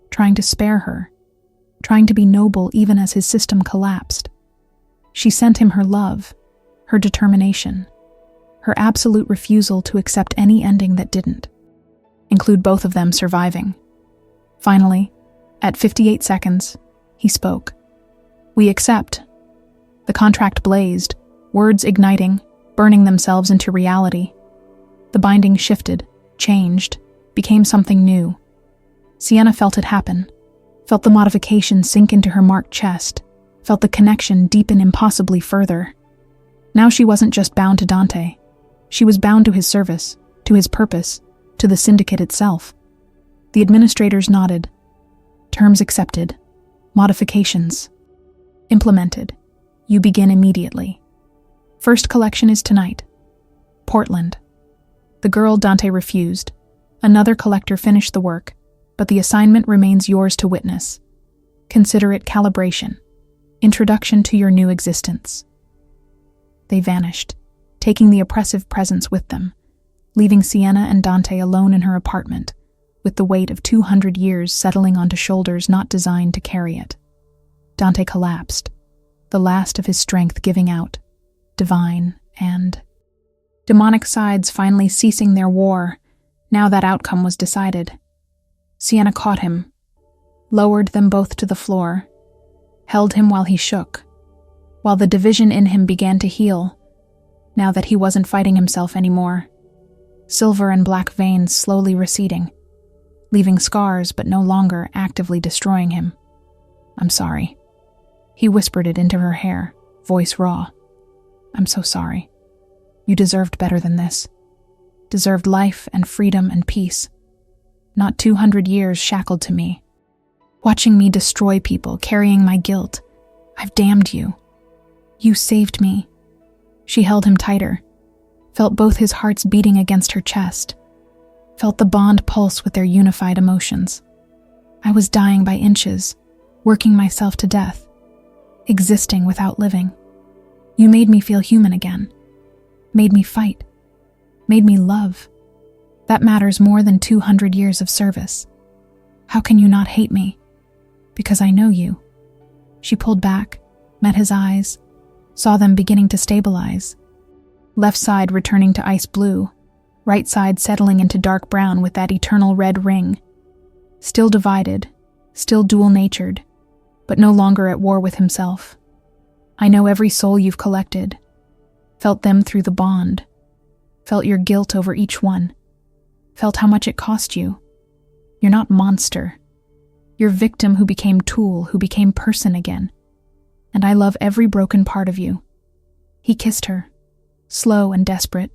A: trying to spare her, trying to be noble even as his system collapsed. She sent him her love, her determination, her absolute refusal to accept any ending that didn't include both of them surviving. Finally, at 58 seconds, he spoke. We accept. The contract blazed, words igniting, burning themselves into reality. The binding shifted, changed, became something new. Sienna felt it happen, felt the modification sink into her marked chest, felt the connection deepen impossibly further. Now she wasn't just bound to Dante. She was bound to his service, to his purpose, to the syndicate itself. The administrators nodded. Terms accepted. Modifications implemented. You begin immediately. First collection is tonight. Portland. The girl Dante refused. Another collector finished the work, but the assignment remains yours to witness. Consider it calibration. Introduction to your new existence. They vanished, taking the oppressive presence with them, leaving Sienna and Dante alone in her apartment, with the weight of 200 years settling onto shoulders not designed to carry it. Dante collapsed, the last of his strength giving out, divine and demonic sides finally ceasing their war. Now that outcome was decided. Sienna caught him, lowered them both to the floor, held him while he shook, while the division in him began to heal, now that he wasn't fighting himself anymore. Silver and black veins slowly receding, leaving scars but no longer actively destroying him. I'm sorry. He whispered it into her hair, voice raw. I'm so sorry. You deserved better than this. Deserved life and freedom and peace. Not 200 years shackled to me. Watching me destroy people, carrying my guilt. I've damned you. You saved me. She held him tighter, felt both his hearts beating against her chest, felt the bond pulse with their unified emotions. I was dying by inches, working myself to death, existing without living. You made me feel human again. made me fight, made me love. That matters more than 200 years of service. How can you not hate me? Because I know you." She pulled back, met his eyes, saw them beginning to stabilize. Left side returning to ice blue, right side settling into dark brown with that eternal red ring. Still divided, still dual-natured, but no longer at war with himself. "I know every soul you've collected, felt them through the bond, felt your guilt over each one, felt how much it cost you. You're not monster. You're victim who became tool, who became person again. And I love every broken part of you." He kissed her, slow and desperate,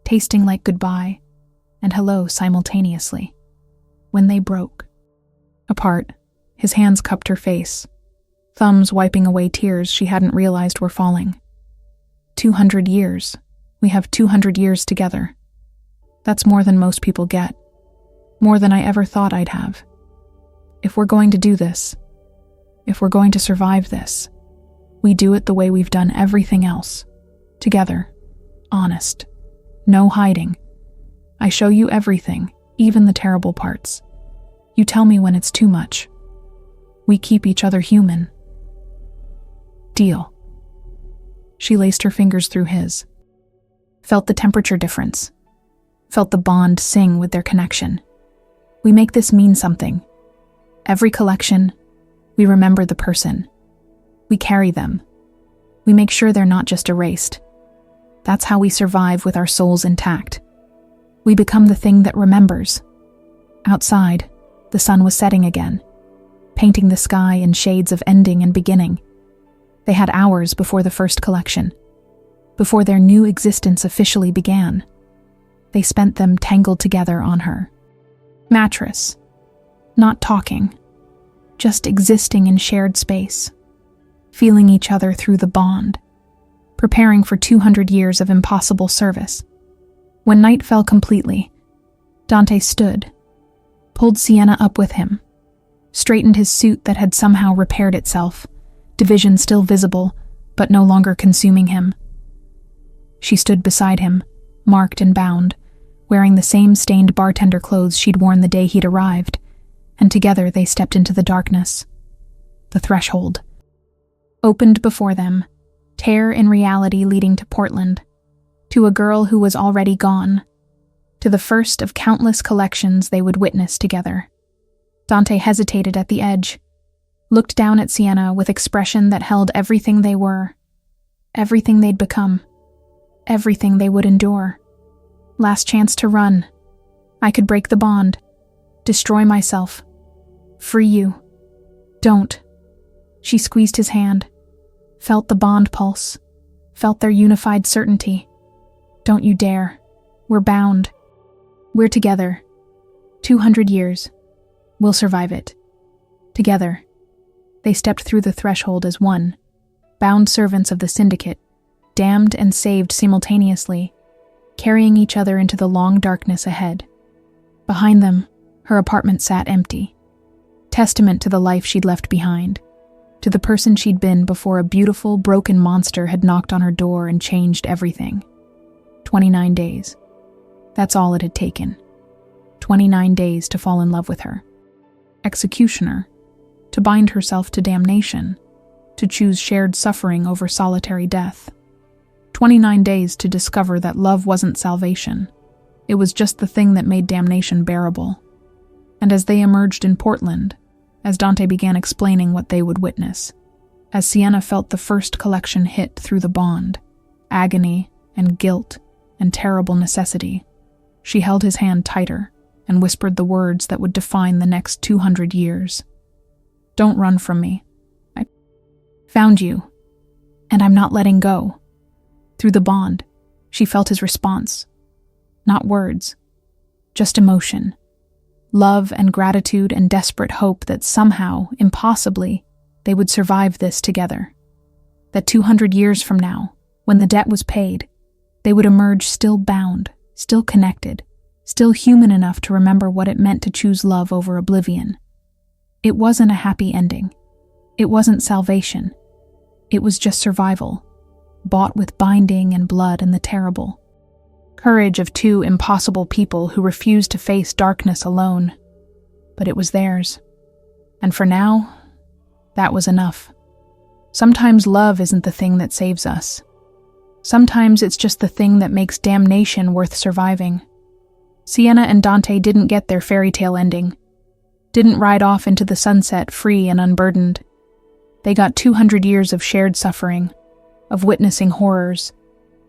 A: tasting like goodbye and hello simultaneously. When they broke. Apart, his hands cupped her face, thumbs wiping away tears she hadn't realized were falling. 200 years. We have 200 years together. That's more than most people get. More than I ever thought I'd have. If we're going to do this, if we're going to survive this, we do it the way we've done everything else. Together. Honest. No hiding. I show you everything, even the terrible parts. You tell me when it's too much. We keep each other human. Deal. She laced her fingers through his. Felt the temperature difference. Felt the bond sing with their connection. We make this mean something. Every collection, we remember the person. We carry them. We make sure they're not just erased. That's how we survive with our souls intact. We become the thing that remembers. Outside, the sun was setting again, painting the sky in shades of ending and beginning. They had hours before the first collection, before their new existence officially began. They spent them tangled together on her mattress, not talking, just existing in shared space, feeling each other through the bond, preparing for 200 years of impossible service. When night fell completely, Dante stood, pulled Sienna up with him, straightened his suit that had somehow repaired itself, division still visible, but no longer consuming him. She stood beside him, marked and bound, wearing the same stained bartender clothes she'd worn the day he'd arrived, and together they stepped into the darkness. The threshold opened before them, tear in reality leading to Portland, to a girl who was already gone, to the first of countless collections they would witness together. Dante hesitated at the edge, looked down at Sienna with expression that held everything they were, everything they'd become, everything they would endure. Last chance to run. I could break the bond, destroy myself, free you. Don't. She squeezed his hand, felt the bond pulse, felt their unified certainty. Don't you dare. We're bound. We're together. 200 years. We'll survive it. Together. They stepped through the threshold as one, bound servants of the syndicate, damned and saved simultaneously, carrying each other into the long darkness ahead. Behind them, her apartment sat empty, testament to the life she'd left behind, to the person she'd been before a beautiful, broken monster had knocked on her door and changed everything. 29 days. That's all it had taken. 29 days to fall in love with her. Executioner, to bind herself to damnation, to choose shared suffering over solitary death. 29 days to discover that love wasn't salvation. It was just the thing that made damnation bearable. And as they emerged in Portland, as Dante began explaining what they would witness, as Sienna felt the first collection hit through the bond, agony and guilt and terrible necessity, she held his hand tighter and whispered the words that would define the next 200 years. Don't run from me. I found you, and I'm not letting go. Through the bond, she felt his response. Not words, just emotion. Love and gratitude and desperate hope that somehow, impossibly, they would survive this together. That 200 years from now, when the debt was paid, they would emerge still bound, still connected, still human enough to remember what it meant to choose love over oblivion. It wasn't a happy ending. It wasn't salvation. It was just survival. bought with binding and blood and the terrible. Courage of two impossible people who refused to face darkness alone. But it was theirs. And for now, that was enough. Sometimes love isn't the thing that saves us. Sometimes it's just the thing that makes damnation worth surviving. Sienna and Dante didn't get their fairy tale ending, didn't ride off into the sunset free and unburdened. They got 200 years of shared suffering, of witnessing horrors,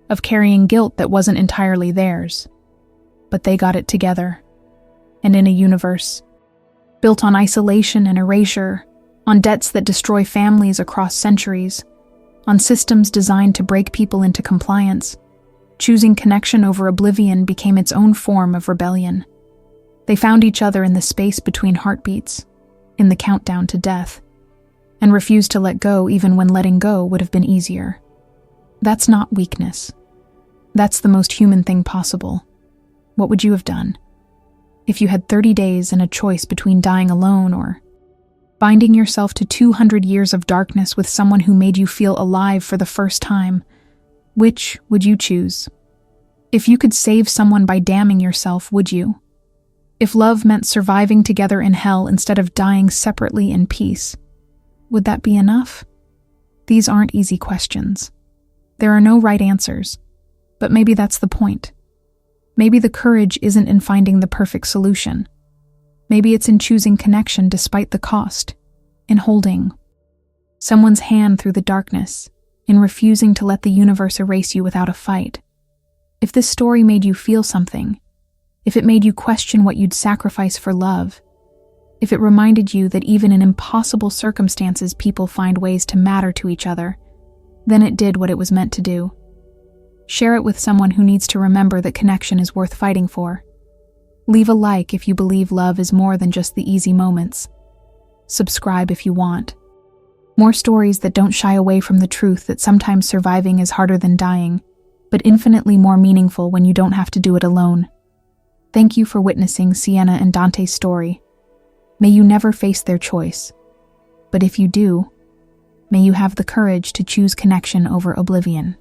A: of carrying guilt that wasn't entirely theirs. But they got it together, and in a universe built on isolation and erasure, on debts that destroy families across centuries, on systems designed to break people into compliance, choosing connection over oblivion became its own form of rebellion. They found each other in the space between heartbeats, in the countdown to death, and refused to let go even when letting go would have been easier. That's not weakness. That's the most human thing possible. What would you have done? If you had 30 days and a choice between dying alone or binding yourself to 200 years of darkness with someone who made you feel alive for the first time, which would you choose? If you could save someone by damning yourself, would you? If love meant surviving together in hell instead of dying separately in peace, would that be enough? These aren't easy questions. There are no right answers, but maybe that's the point. Maybe the courage isn't in finding the perfect solution. Maybe it's in choosing connection despite the cost, in holding someone's hand through the darkness, in refusing to let the universe erase you without a fight. If this story made you feel something, if it made you question what you'd sacrifice for love, if it reminded you that even in impossible circumstances people find ways to matter to each other, then it did what it was meant to do. Share it with someone who needs to remember that connection is worth fighting for. Leave a like if you believe love is more than just the easy moments. Subscribe if you want. More stories that don't shy away from the truth that sometimes surviving is harder than dying, but infinitely more meaningful when you don't have to do it alone. Thank you for witnessing Sienna and Dante's story. May you never face their choice. But if you do, may you have the courage to choose connection over oblivion.